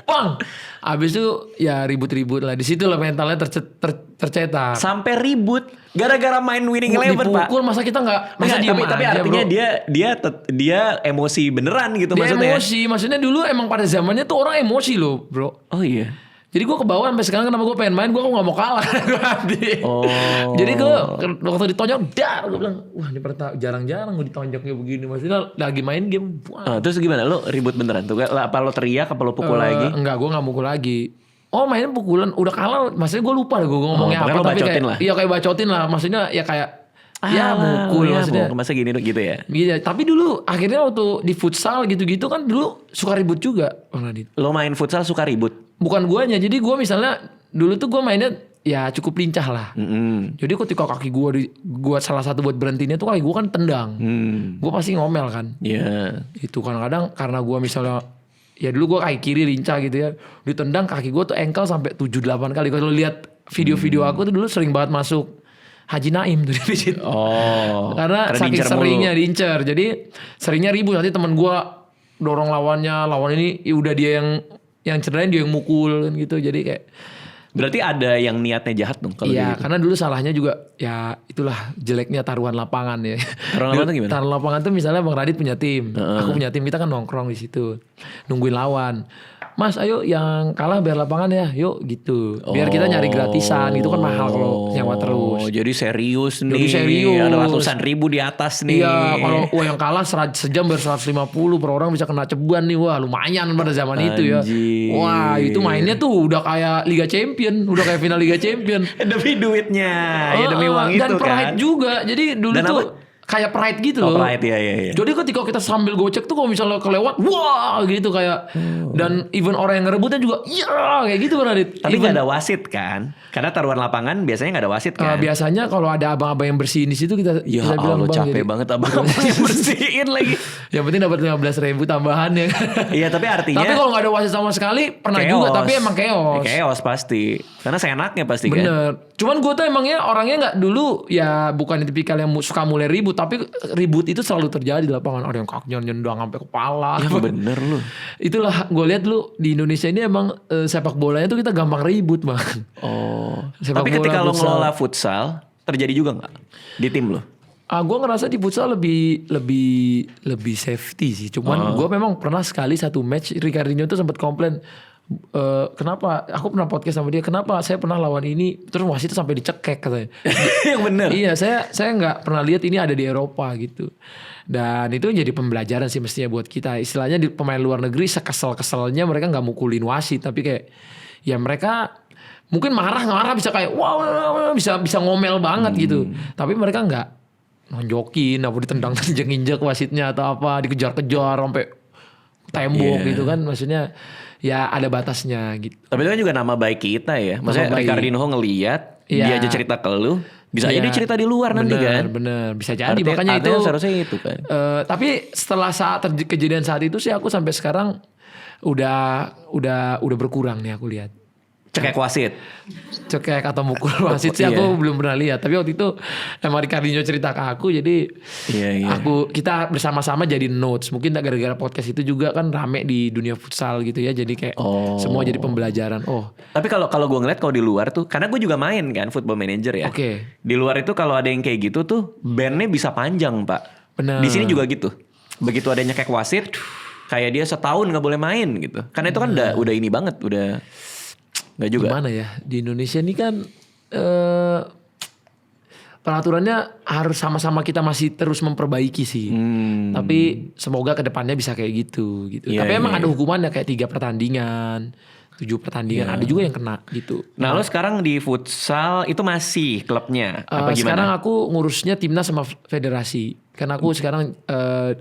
Bang. Abis itu ya ribut-ribut lah. Di situ lah mentalnya tercetak. Sampai ribut gara-gara main Winning Eleven, Pak. Dipukul masa kita nggak masa diem tapi aja, artinya bro. dia emosi beneran gitu Dia maksudnya. emosi. Maksudnya dulu emang pada zamannya tuh orang emosi loh, bro. Oh iya. Jadi gue kebawa sampai sekarang kenapa gue pengen main, gue kok gak mau kalah. Oh. Jadi gue waktu ditonjok, gue bilang, wah ini jarang-jarang gue ditonjok kayak begini. Maksudnya lagi main game. Terus gimana? Lo ribut beneran tuh? Apa lo teriak? Apa lo pukul lagi? Enggak, gue gak mukul lagi. Oh mainnya pukulan, udah kalah. Maksudnya gue lupa deh gue ngomongnya apa. Lo Tapi bacotin kayak, lah. iya kayak bacotin lah. Maksudnya ya kayak, ya mukul maksudnya. Masa gini gitu ya? Iya, tapi dulu akhirnya waktu di futsal gitu-gitu kan dulu suka ribut juga Bang Radit. Lo main futsal suka ribut? Bukan guanya, jadi gue misalnya dulu tuh gue mainnya ya cukup lincah lah. Jadi ketika kaki gue salah satu buat berhentinya tuh kaki gue kan tendang. Gue pasti ngomel kan. Iya. Itu kadang-kadang karena gue misalnya ya dulu gue kaki kiri lincah gitu ya, ditendang kaki gue tuh ankle sampai 7-8 kali. Kalau lihat video-video aku tuh dulu sering banget masuk Haji Naim tuh di situ. Oh. Karena saking seringnya diincer. Jadi seringnya ribut, nanti teman gue dorong lawannya, lawan ini ya udah dia yang cederain, dia yang mukul kan gitu. Jadi kayak berarti ada yang niatnya jahat dong kalau iya, gitu. karena dulu salahnya juga ya itulah jeleknya taruhan lapangan ya. Taruhan lapangan tuh gimana? Taruhan lapangan tuh misalnya Bang Radit punya tim, aku punya tim, kita kan nongkrong di situ, nungguin lawan. Mas, ayo yang kalah biar lapangan ya, yuk gitu. Biar kita nyari gratisan, itu kan mahal kalau nyawa terus. Jadi serius nih. Jadi serius. Ada ratusan ribu di atas nih. Iya, kalau yang kalah sejam biar 150 per orang bisa kena ceban nih. Wah, lumayan pada zaman itu ya. Wah, itu mainnya tuh udah kayak Liga Champion, udah kayak final Liga Champion. Demi duitnya, ya demi uang itu kan. Dan pride juga. Jadi dulu tuh kayak pride gitu loh. Pride ya. Jadi ketika kita sambil gocek tuh kalau misalnya kelewat, wah gitu kayak. Dan even orang yang ngerebutnya juga, iya kayak gitu kan Radit. Tapi gak ada wasit kan? Karena taruhan lapangan biasanya gak ada wasit kan? Biasanya kalau ada abang-abang yang bersihin di situ kita bilang bang. Capek banget abang-abang yang bersihin lagi. Yang penting dapat 15.000 tambahan ya. Iya tapi artinya. Tapi kalau gak ada wasit sama sekali pernah chaos. Juga. Tapi emang chaos. Chaos pasti. Karena seenaknya pasti. Bener. Kan. Bener. Cuman gue tuh emangnya orangnya gak dulu ya bukan tipikal yang suka mulai ribut. Tapi ribut itu selalu terjadi di lapangan. Ada yang kakinya nyendang sampai kepala. Ya bener lu. Itulah gue lihat lu di Indonesia ini emang sepak bolanya tuh kita gampang ribut bang. Oh. Tapi ketika lo ngelola futsal terjadi juga nggak di tim lo? Gue ngerasa di futsal lebih safety sih. Cuman gue memang pernah sekali satu match Ricardinho tuh sempat komplain. Kenapa? Aku pernah podcast sama dia. Kenapa saya pernah lawan ini terus wasit itu sampai dicekek katanya. Yang bener. Iya, saya nggak pernah lihat ini ada di Eropa gitu. Dan itu jadi pembelajaran sih mestinya buat kita. Istilahnya di pemain luar negeri sekesel-keselnya mereka nggak mukulin wasit, tapi kayak ya mereka mungkin marah bisa kayak wow bisa ngomel banget gitu. Tapi mereka nggak nonjokin, apa ditendang injek wasitnya atau apa, dikejar-kejar sampai tembok gitu kan. Maksudnya ya ada batasnya gitu. Tapi itu kan juga nama baik kita ya. Maksudnya Ricardinho ngelihat dia aja cerita ke lu. Bisa aja dia cerita di luar nanti kan. Bener, bisa jadi. Makanya itu seharusnya itu kan. Tapi setelah kejadian saat itu sih aku sampai sekarang udah berkurang nih aku lihat. Cekek wasit. Cekek atau mukul wasit sih aku belum pernah lihat. Tapi waktu itu emang Ricardinho cerita ke aku, jadi kita bersama-sama jadi notes. Mungkin gara-gara podcast itu juga kan rame di dunia futsal gitu ya. Jadi kayak semua jadi pembelajaran. Tapi kalau gue ngeliat kalau di luar tuh, karena gue juga main kan Football Manager ya. Di luar itu kalau ada yang kayak gitu tuh bandnya bisa panjang pak. Bener. Di sini juga gitu. Begitu ada nyekek wasit, kayak dia setahun nggak boleh main gitu. Karena itu kan udah ini banget, udah. Gak juga. Gimana ya di Indonesia ini kan peraturannya harus sama-sama kita masih terus memperbaiki sih. Tapi semoga kedepannya bisa kayak gitu. Tapi emang ada hukumannya kayak 3 pertandingan, 7 pertandingan. Ada juga yang kena gitu. Nah lo sekarang di futsal itu masih klubnya apa gimana? Sekarang aku ngurusnya timnas sama federasi. Karena aku sekarang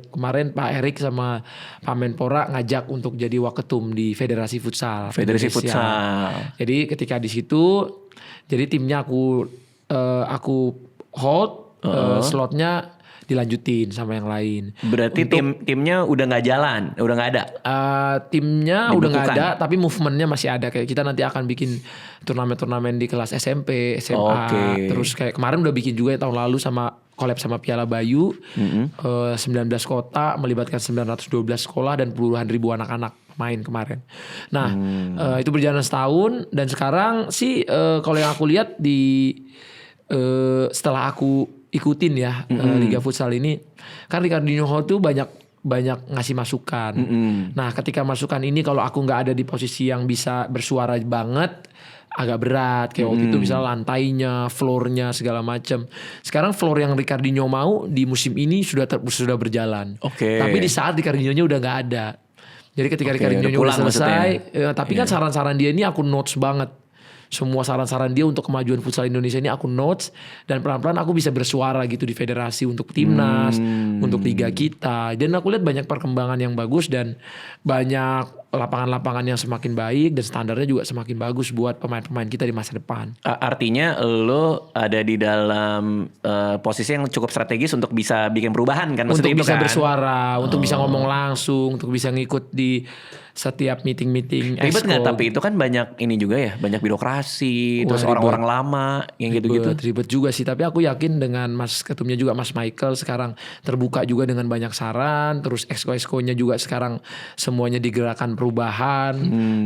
kemarin Pak Erik sama Pak Menpora ngajak untuk jadi waketum di Federasi Futsal. Federasi Futsal. Jadi ketika di situ, jadi timnya aku hold, slotnya dilanjutin sama yang lain. Berarti timnya udah nggak jalan, udah nggak ada. Timnya udah nggak Dibekukan. ada, tapi movementnya masih ada. Kayak kita nanti akan bikin turnamen-turnamen di kelas SMP, SMA. Oke. Terus kayak kemarin udah bikin juga tahun lalu sama collab sama Piala Bayu. 19 kota melibatkan 912 sekolah dan puluhan ribu anak-anak main kemarin. Nah itu berjalan setahun dan sekarang sih kalau yang aku lihat di setelah aku ikutin ya Liga Futsal ini, kan Ricardinho tuh banyak ngasih masukan. Nah ketika masukan ini kalau aku nggak ada di posisi yang bisa bersuara banget, agak berat. Kayak waktu itu misalnya lantainya, floornya segala macam. Sekarang floor yang Ricardinho mau di musim ini sudah berjalan. Oke. Tapi di saat Ricardinho udah nggak ada. Jadi ketika Ricardinho udah udah pulang selesai, tapi kan saran-saran dia ini aku notes banget. Semua saran-saran dia untuk kemajuan futsal Indonesia ini aku notes, dan pelan-pelan aku bisa bersuara gitu di federasi untuk timnas, untuk liga kita. Dan aku lihat banyak perkembangan yang bagus dan banyak lapangan-lapangan yang semakin baik dan standarnya juga semakin bagus buat pemain-pemain kita di masa depan. Artinya lo ada di dalam posisi yang cukup strategis untuk bisa bikin perubahan kan? Untuk Maksudnya itu bisa kan? bersuara, untuk bisa ngomong langsung, untuk bisa ngikut di setiap meeting-meeting. Ribet nggak? exco. Tapi itu kan banyak ini juga ya, banyak birokrasi, terus ribet. orang-orang lama yang gitu-gitu. Ribet juga sih, tapi aku yakin dengan Mas Ketumnya juga Mas Michael sekarang terbuka juga dengan banyak saran, terus exco-exco-nya juga sekarang semuanya digerakkan perubahan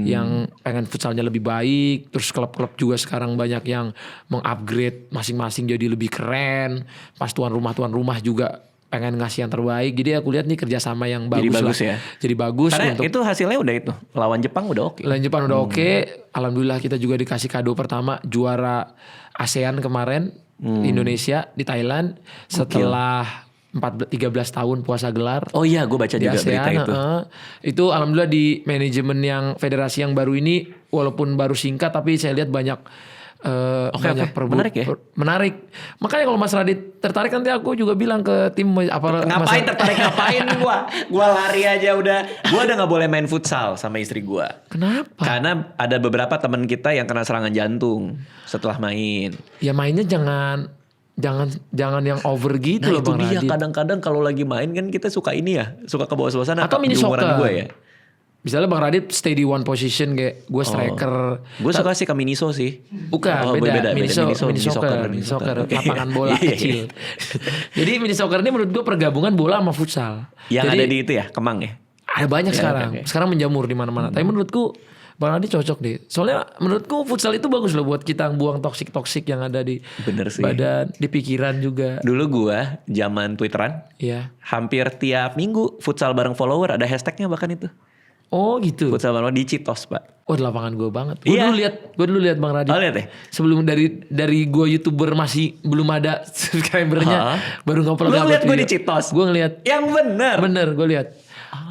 yang pengen futsalnya lebih baik, terus klub-klub juga sekarang banyak yang mengupgrade masing-masing jadi lebih keren, pas tuan rumah juga pengen ngasih yang terbaik. Jadi aku lihat nih kerjasama yang bagus, Jadi bagus lah. ya. Jadi bagus. Karena untuk itu hasilnya udah itu, lawan Jepang udah oke. lawan Jepang udah oke. Alhamdulillah kita juga dikasih kado pertama juara ASEAN kemarin Indonesia di Thailand setelah 13 tahun puasa gelar. Oh iya, gue baca Di juga berita ASEAN, itu. itu alhamdulillah di manajemen yang federasi yang baru ini walaupun baru singkat tapi saya lihat banyak banyak Menarik ya? menarik. Makanya kalau Mas Radit tertarik nanti aku juga bilang ke tim Ngapain tertarik ngapain gua? Gua lari aja udah. Gua udah nggak boleh main futsal sama istri gua. Kenapa? Karena ada beberapa teman kita yang kena serangan jantung setelah main. Ya mainnya jangan yang over gitu Nah loh itu Bang dia Radit. kadang-kadang kalau lagi main kan kita suka ini ya, suka ke bawah suasana. Atau mini di umuran soccer. gue ya. Misalnya Bang Radit stay di one position kayak gue striker. Gue suka sih ke Miniso sih. Bukan, beda. Mini soccer, Oke. lapangan bola Iya. kecil. Jadi mini soccer ini menurut gue pergabungan bola sama futsal. Yang Jadi, ada di itu ya, Kemang ya. ada banyak sekarang. oke. Sekarang menjamur di mana-mana. Tapi menurutku Bang Radit cocok deh. Soalnya menurutku futsal itu bagus loh buat kita buang toksik yang ada di Bener sih. badan, di pikiran juga. Dulu gue zaman Twitteran, Iya. hampir tiap minggu futsal bareng follower, ada hashtagnya bahkan itu. Oh gitu. Futsal bareng di Citos pak. Oh di lapangan gue banget. Gue Iya. dulu lihat Bang Radit. Oh lihat ya. Sebelum dari gue YouTuber masih belum ada subscribernya, baru Lu nge-upload ngeliat gue video. di Citos? Gue ngeliat. Yang bener. Gue lihat.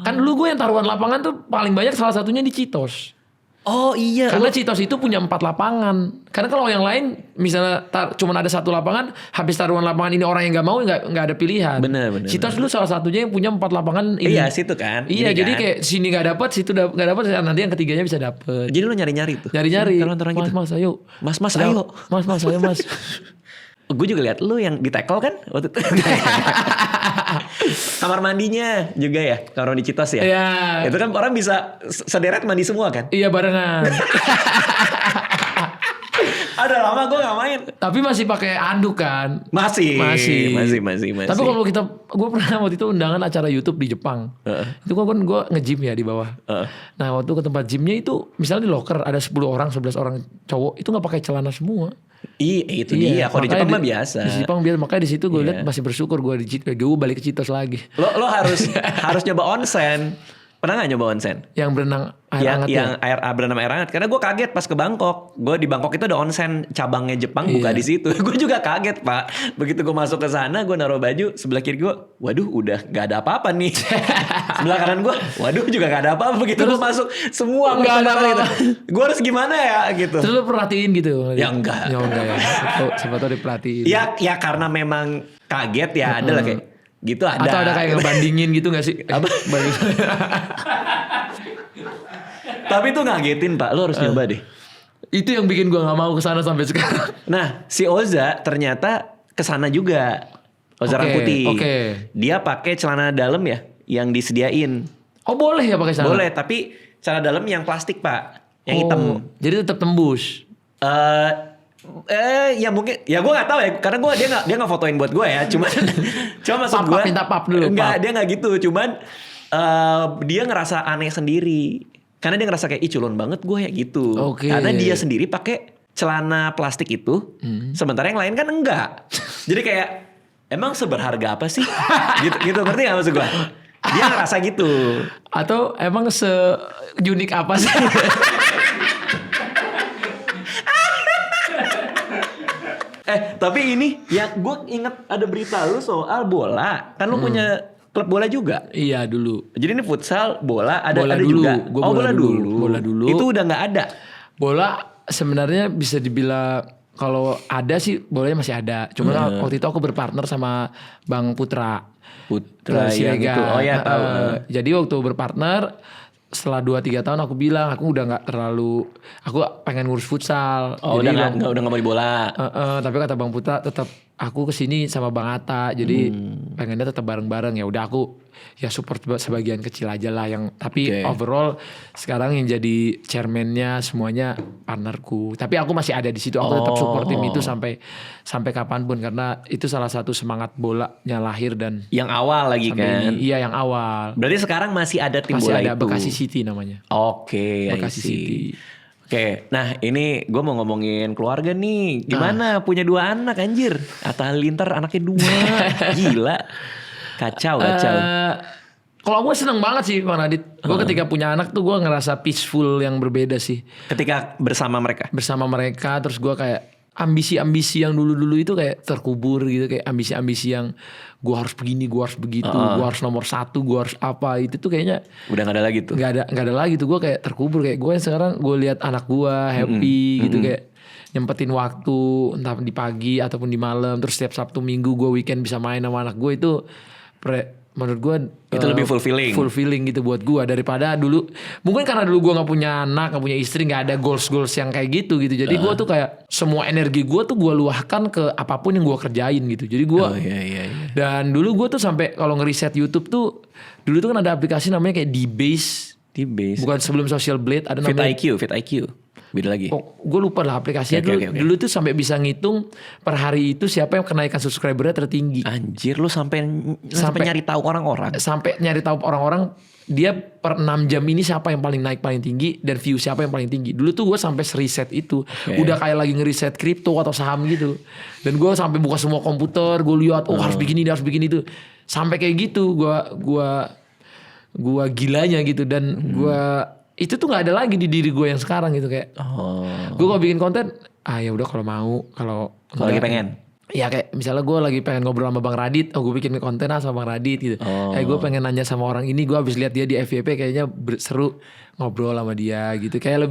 Kan dulu gue yang taruhan lapangan tuh paling banyak salah satunya di Citos. Oh iya. Karena Citos itu punya 4 lapangan. Karena kalau yang lain misalnya cuma ada 1 lapangan, habis taruhan lapangan ini orang yang nggak mau nggak ada pilihan. Bener. Citos dulu salah satunya yang punya 4 lapangan ini. Iya situ kan. Iya, Ini jadi kan. kayak sini nggak dapat, situ nggak dapat, nanti yang ketiganya bisa dapat. Jadi lu nyari-nyari tuh. Nyari-nyari. Taruhan gitu. Mas, ayo. Mas, ayo. Mas, ayo mas. Gue juga lihat lu yang di tackle kan waktu itu. Kamar mandinya juga ya, kamar mandi Citos ya. Iya. Itu kan orang bisa sederet mandi semua kan. Iya barengan. Ada lama gue gak main. Tapi masih pakai anduk kan? Masih. Tapi kalau gue pernah waktu itu undangan acara YouTube di Jepang. Itu kan gue nge-gym ya di bawah. Nah waktu ke tempat gymnya itu, misalnya di locker ada 10 orang, 11 orang cowok, itu nggak pakai celana semua. Iya itu dia. Kalau di Jepang mah biasa. Di Jepang biasa, makanya di situ gue lihat masih bersyukur gue balik ke Citos lagi. Lo harus nyoba onsen. Pernah gak nyoba onsen? Yang berenang air hangat yang ya? berenang air hangat. Karena gue kaget pas ke Bangkok. Gue di Bangkok itu ada onsen cabangnya Jepang buka di situ. Gue juga kaget pak. Begitu gue masuk ke sana, gue naruh baju sebelah kiri gue, waduh udah gak ada apa-apa nih. Sebelah kanan gue, waduh juga gak ada apa-apa. Begitu gue masuk, semua nggak ada apa-apa. Gue harus gimana ya gitu. Terus lu perhatiin gitu? Ya enggak. Ya enggak ya. Siapa tau diperhatiin. Ya karena memang kaget ya ada lah kayak gitu ada. Atau ada kayak ngebandingin gitu gak sih? Apa? Tapi itu ngagetin pak, lo harus nyoba deh. Itu yang bikin gue gak mau kesana sampai sekarang. Nah si Oza ternyata kesana juga. Ozarang putih. Oke. Dia pakai celana dalam ya yang disediain. Oh boleh ya pakai celana? Boleh, tapi celana dalam yang plastik Pak, yang hitam. Jadi tetap tembus. Ya mungkin ya gue nggak tahu ya karena dia nggak fotoin buat gue ya cuma maksud gue minta pap dulu. Dia nggak gitu cuman dia ngerasa aneh sendiri karena dia ngerasa kayak culun banget gue ya gitu. Karena dia sendiri pakai celana plastik itu sementara yang lain kan enggak. Jadi kayak emang seberharga apa sih gitu ngerti gak maksud gue? Dia ngerasa gitu. Atau emang se-unik apa sih? Tapi ini ya gue inget ada berita lu soal bola. Kan lu punya klub bola juga. Iya dulu. Jadi ini futsal, bola ada dulu. juga. Bola dulu. Itu udah gak ada. Bola sebenarnya bisa dibilang kalau ada sih bolanya masih ada. Cuma waktu itu aku berpartner sama Bang Putra yang itu. Oh ya tahu. Jadi waktu berpartner setelah 2-3 tahun aku bilang aku udah nggak terlalu, aku pengen ngurus futsal. Oh jadi udah nggak mau di bola. Tapi kata Bang Putra tetap aku kesini sama Bang Atta. Jadi pengennya tetap bareng-bareng. Ya udah aku ya support sebagian kecil aja lah yang. Tapi overall sekarang yang jadi chairman-nya semuanya partnerku. Tapi aku masih ada di situ. Aku tetap support tim itu sampai kapanpun karena itu salah satu semangat bolanya lahir dan yang awal lagi kan. Iya yang awal. Berarti sekarang masih ada tim masih bola ada, itu. Bekasi City namanya. Oke, Bekasi City. Oke, nah ini gue mau ngomongin keluarga nih. Gimana punya 2 anak anjir? Atta Halilintar anaknya 2. Gila. Kacau. Kalau gue seneng banget sih Bang Radit. Gue ketika punya anak tuh gue ngerasa peaceful yang berbeda sih. Ketika bersama mereka? Bersama mereka terus gue kayak ambisi-ambisi yang dulu-dulu itu kayak terkubur gitu. Kayak ambisi-ambisi yang gue harus begini, gue harus begitu, gue harus nomor 1, gue harus apa. Itu tuh kayaknya udah gak ada lagi tuh? Gak ada lagi tuh. Gue kayak terkubur. Kayak gue sekarang gue lihat anak gue happy gitu. Kayak nyempetin waktu entah di pagi ataupun di malam. Terus setiap Sabtu Minggu gue weekend bisa main sama anak gue itu menurut gue itu lebih fulfilling gitu buat gue daripada dulu. Mungkin karena dulu gue nggak punya anak, nggak punya istri, nggak ada goals yang kayak gitu. Jadi gue tuh kayak semua energi gue tuh gue luahkan ke apapun yang gue kerjain gitu. Jadi gue dan dulu gue tuh sampai kalau ngeriset YouTube tuh dulu tuh kan ada aplikasi namanya kayak D-Base. Bukan sebelum Social Blade ada namanya Fit IQ. Beda lagi. Gue lupa lah aplikasinya dulu tuh sampai bisa ngitung per hari itu siapa yang kenaikan subscribernya tertinggi. Anjir lu sampai nyari tahu orang-orang. Sampai nyari tahu orang-orang dia per 6 jam ini siapa yang paling naik paling tinggi dan view siapa yang paling tinggi. Dulu tuh gue sampai riset itu. Udah kayak lagi ngeriset kripto atau saham gitu. Dan gue sampai buka semua komputer, gue lihat harus begini harus begini itu. Sampai kayak gitu gue gilanya gitu dan gue itu tuh nggak ada lagi di diri gue yang sekarang gitu kayak gue kalau bikin konten ya udah kalau lagi pengen ya kayak misalnya gue lagi pengen ngobrol sama Bang Radit gue bikin konten sama Bang Radit gitu gue pengen nanya sama orang ini gue habis lihat dia di FYP kayaknya seru ngobrol sama dia gitu kayak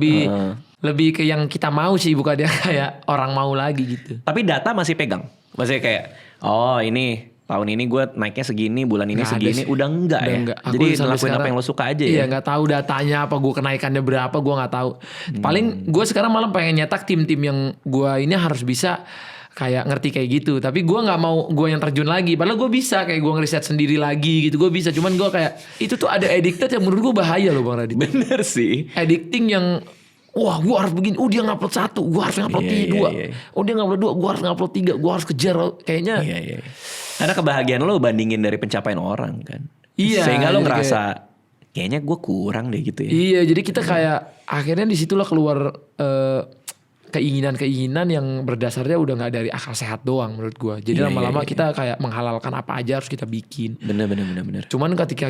lebih ke yang kita mau sih bukan dia kayak orang mau lagi gitu. Tapi data masih pegang masih kayak ini tahun ini gue naiknya segini, bulan ini segini, udah enggak ya. Enggak. Jadi ngelakuin apa yang lo suka aja ya. Iya, nggak tahu datanya apa, gue kenaikannya berapa, gue nggak tahu. Paling gue sekarang malah pengen nyetak tim-tim yang gue ini harus bisa kayak ngerti kayak gitu. Tapi gue nggak mau gue yang terjun lagi. Padahal gue bisa kayak gue ngeriset sendiri lagi gitu. Gue bisa. Cuman gue kayak itu tuh ada addicted yang menurut gue bahaya loh Bang Radit. Bener sih. Addicting yang wah gue harus begini, dia ngupload 1, gue harus ngupload 2. Dia ngupload 2, gue harus ngupload 3, gue harus kejar kayaknya. Iya. Karena kebahagiaan lo bandingin dari pencapaian orang kan. Iya. Sehingga lo ngerasa kayaknya gue kurang deh gitu ya. Iya, jadi kita kayak akhirnya disitulah keluar keinginan-keinginan yang berdasarnya udah nggak dari akal sehat doang menurut gue. Jadi lama-lama kita kayak menghalalkan apa aja harus kita bikin. Bener. Cuman ketika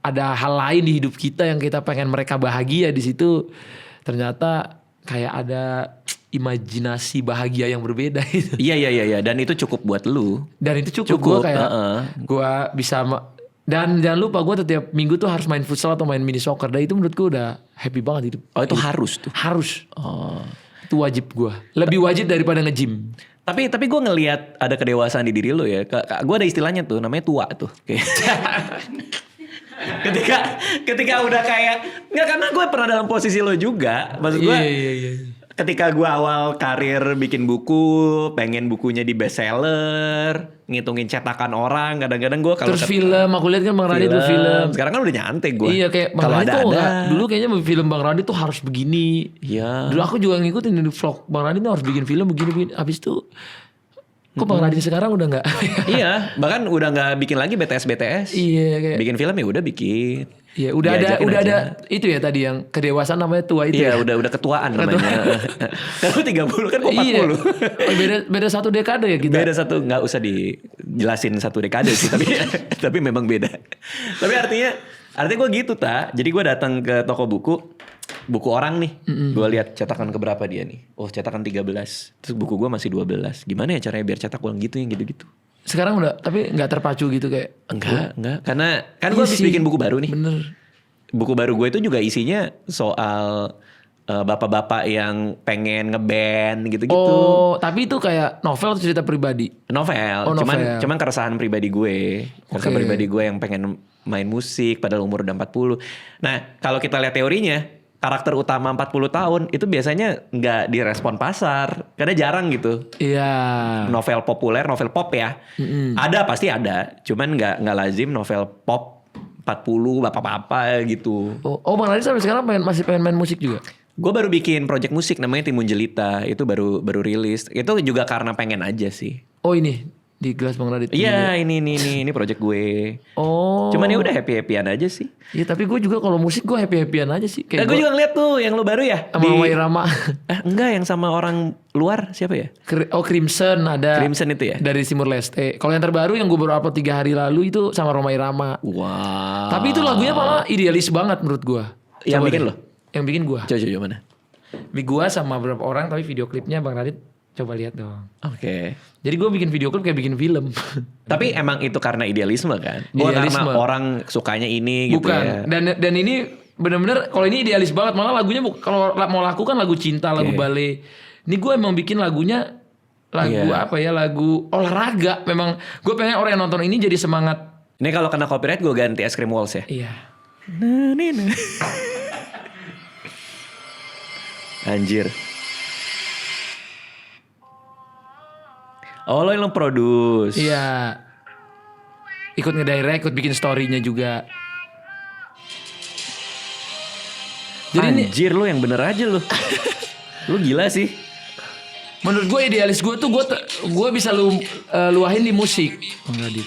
ada hal lain di hidup kita yang kita pengen mereka bahagia di situ, ternyata kayak ada imajinasi bahagia yang berbeda gitu. Iya. Dan itu cukup buat lu. Dan itu cukup. Gue kayak gue bisa dan jangan lupa gue tiap minggu tuh harus main futsal atau main mini soccer. Dan itu menurut gue udah happy banget hidup. Oh itu harus tuh. Harus. Itu wajib gue. Lebih wajib daripada nge-gym. Tapi gue ngelihat ada kedewasaan di diri lu ya. Gue ada istilahnya tuh namanya tua tuh. Ketika udah kayak nggak karena gue pernah dalam posisi lo juga. Maksud gue. Iya. ketika gue awal karir bikin buku, pengen bukunya di bestseller, ngitungin cetakan orang, kadang-kadang gue kalau terus film, aku lihat kan Bang Radit tuh film. Sekarang kan udah nyantai gue. Iya kayak Bang Radit tuh dulu kayaknya film Bang Radit tuh harus begini. Iya. Dulu aku juga ngikutin di vlog Bang Radit tuh harus bikin film begini-begini. Abis itu kok Bang Radit sekarang udah nggak? Iya, bahkan udah nggak bikin lagi BTS. Iya kayak. Bikin film ya udah bikin. Iya, udah ada itu ya tadi yang kedewasaan namanya tua itu. Iya, ya? udah ketuaan namanya. Kan lu 30 kan gua 40. Iya. Beda 1 dekade ya kita. Beda satu, nggak usah dijelasin 1 dekade sih, tapi memang beda. Tapi artinya gue gitu Jadi gue datang ke toko buku orang nih. Gue lihat cetakan keberapa dia nih. Oh, cetakan 13. Terus buku gue masih 12. Gimana ya caranya biar cetak ulang gitu yang gitu-gitu? Sekarang udah, tapi nggak terpacu gitu kayak. Enggak. Karena kan gue habis bikin buku baru nih. Bener. Buku baru gue itu juga isinya soal bapak-bapak yang pengen ngeband gitu-gitu. Oh, tapi itu kayak novel atau cerita pribadi? Novel. Oh, novel. Cuman keresahan pribadi gue. Keresahan pribadi gue yang pengen main musik padahal umur udah 40. Nah, kalau kita lihat teorinya, karakter utama 40 tahun itu biasanya nggak direspon pasar. Karena jarang gitu. Iya. Novel populer, novel pop ya. Ada, pasti ada. Cuman nggak lazim novel pop 40, bapak-bapak gitu. Oh, Bang Radit sampai sekarang masih pengen main musik juga? Gue baru bikin project musik namanya Timun Jelita. Itu baru rilis. Itu juga karena pengen aja sih. Oh ini di gelas Bang Radit. Iya, ini project gue. Oh. Cuman ya udah happy-happyan aja sih. Iya, tapi gue juga kalau musik gue happy-happyan aja sih. Kayak gue juga ngeliat tuh yang lo baru ya. Sama Mama Irama. Enggak, yang sama orang luar siapa ya? Crimson ada. Crimson itu ya? Dari Timur Leste. Kalau yang terbaru yang gue baru upload 3 hari lalu itu sama Roma Irama. Wow. Tapi itu lagunya malah idealis banget menurut gue. Yang bikin lo? Yang bikin gue. Coba mana? Gue sama beberapa orang, tapi video klipnya Bang Radit coba lihat dong. Oke. Jadi gue bikin video klip kayak bikin film. Tapi emang itu karena idealisme kan? Bukan karena orang sukanya ini gitu. Bukan. Ya. Dan ini benar-benar kalau ini idealis banget. Malah lagunya kalau mau laku kan lagu cinta, lagu bale. Ini gue emang bikin lagunya apa ya, lagu olahraga. Memang gue pengen orang yang nonton ini jadi semangat. Ini kalau kena copyright gue ganti Es Krim Walls ya? Iya. Anjir. Oh, lo yang produce. Iya. Ikut ngedirect, ikut bikin story-nya juga. Jadi anjir lo yang bener aja lo. Lo gila sih. Menurut gue idealis gue tuh gue bisa luahin di musik.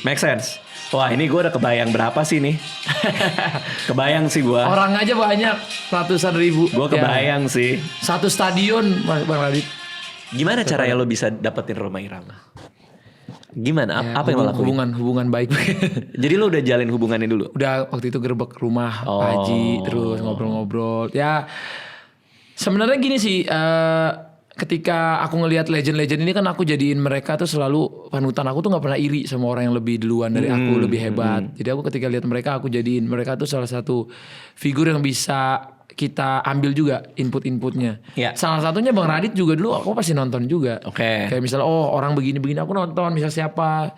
Make sense. Wah, ini gue udah kebayang berapa sih nih. Kebayang sih gue. Orang aja banyak, ratusan ribu. Gue kebayang sih. Satu stadion Bang Radit. Gimana caranya lo bisa dapetin Roma Irama? Gimana? Ya, apa yang lo lakuin? Hubungan baik. Jadi lo udah jalin hubungannya dulu? Udah, waktu itu gerbek rumah Pak Haji, terus ngobrol-ngobrol. Ya sebenarnya gini sih, ketika aku ngelihat legend-legend ini kan aku jadiin mereka tuh selalu panutan. Aku tuh gak pernah iri sama orang yang lebih duluan dari aku, lebih hebat. Jadi aku ketika lihat mereka, aku jadiin mereka tuh salah satu figur yang bisa kita ambil juga input-inputnya. Yeah. Salah satunya Bang Radit juga dulu aku pasti nonton juga. Kayak misalnya orang begini-begini aku nonton. Misal siapa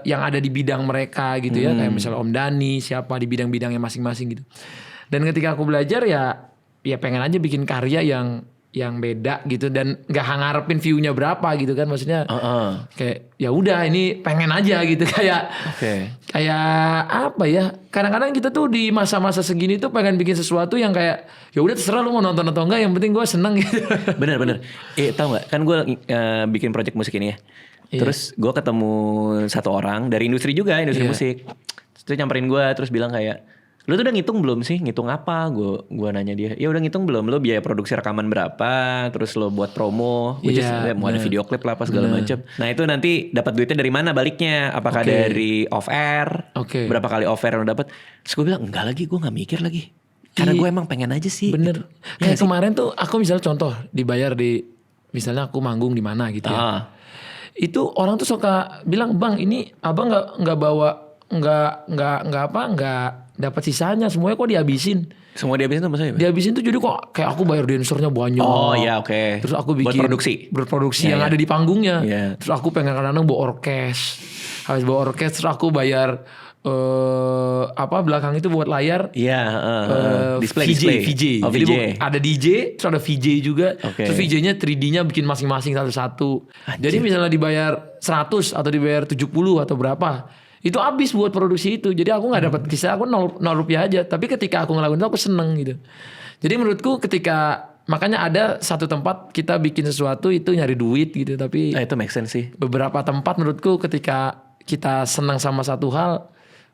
yang ada di bidang mereka gitu ya. Kayak misalnya Om Dhani, siapa di bidang-bidangnya masing-masing gitu. Dan ketika aku belajar ya pengen aja bikin karya yang beda gitu dan nggak ngarepin view-nya berapa gitu kan, maksudnya kayak ya udah ini pengen aja gitu kayak apa ya, kadang-kadang kita tuh di masa-masa segini tuh pengen bikin sesuatu yang kayak ya udah terserah lu mau nonton atau enggak, yang penting gue seneng gitu. Bener tahu nggak kan gue bikin project musik ini ya, terus gue ketemu satu orang dari industri juga, industri musik, terus nyamperin gue terus bilang kayak, lo tuh udah ngitung belum sih? Ngitung apa? Gue nanya dia. Ya udah ngitung belum? Lo biaya produksi rekaman berapa? Terus lo buat promo, which is mau ada video klip lah apa segala macam. Nah itu nanti dapat duitnya dari mana baliknya? Apakah dari off air? Berapa kali off air yang lo dapat? Terus gue bilang enggak lagi, gue nggak mikir lagi. Karena gue emang pengen aja sih. Bener. Ya, kayak kemarin tuh aku misalnya contoh dibayar di, misalnya aku manggung di mana gitu ya. Itu orang tuh suka bilang, bang ini abang nggak bawa nggak dapat sisanya, semuanya kok dihabisin. Semua dihabisin tuh maksudnya? Dihabisin tuh jadi kok kayak aku bayar dancernya banyak. Oh iya Terus aku bikin berproduksi yang ada di panggungnya. Terus aku pengen kadang-kadang bawa orkes. Habis bawa orkes terus aku bayar belakang itu buat layar. Iya, display. VJ. Oh, Jadi VJ. ada DJ, terus ada VJ juga. Oke. Terus VJ-nya 3D-nya bikin masing-masing satu-satu. Jadi misalnya dibayar 100 atau dibayar 70 atau berapa, itu habis buat produksi itu. Jadi aku nggak dapat kisah, aku 0 rupiah aja. Tapi ketika aku ngelakuin itu aku seneng gitu. Jadi menurutku makanya ada satu tempat kita bikin sesuatu itu nyari duit gitu. Tapi Itu make sense sih. beberapa tempat menurutku ketika kita senang sama satu hal,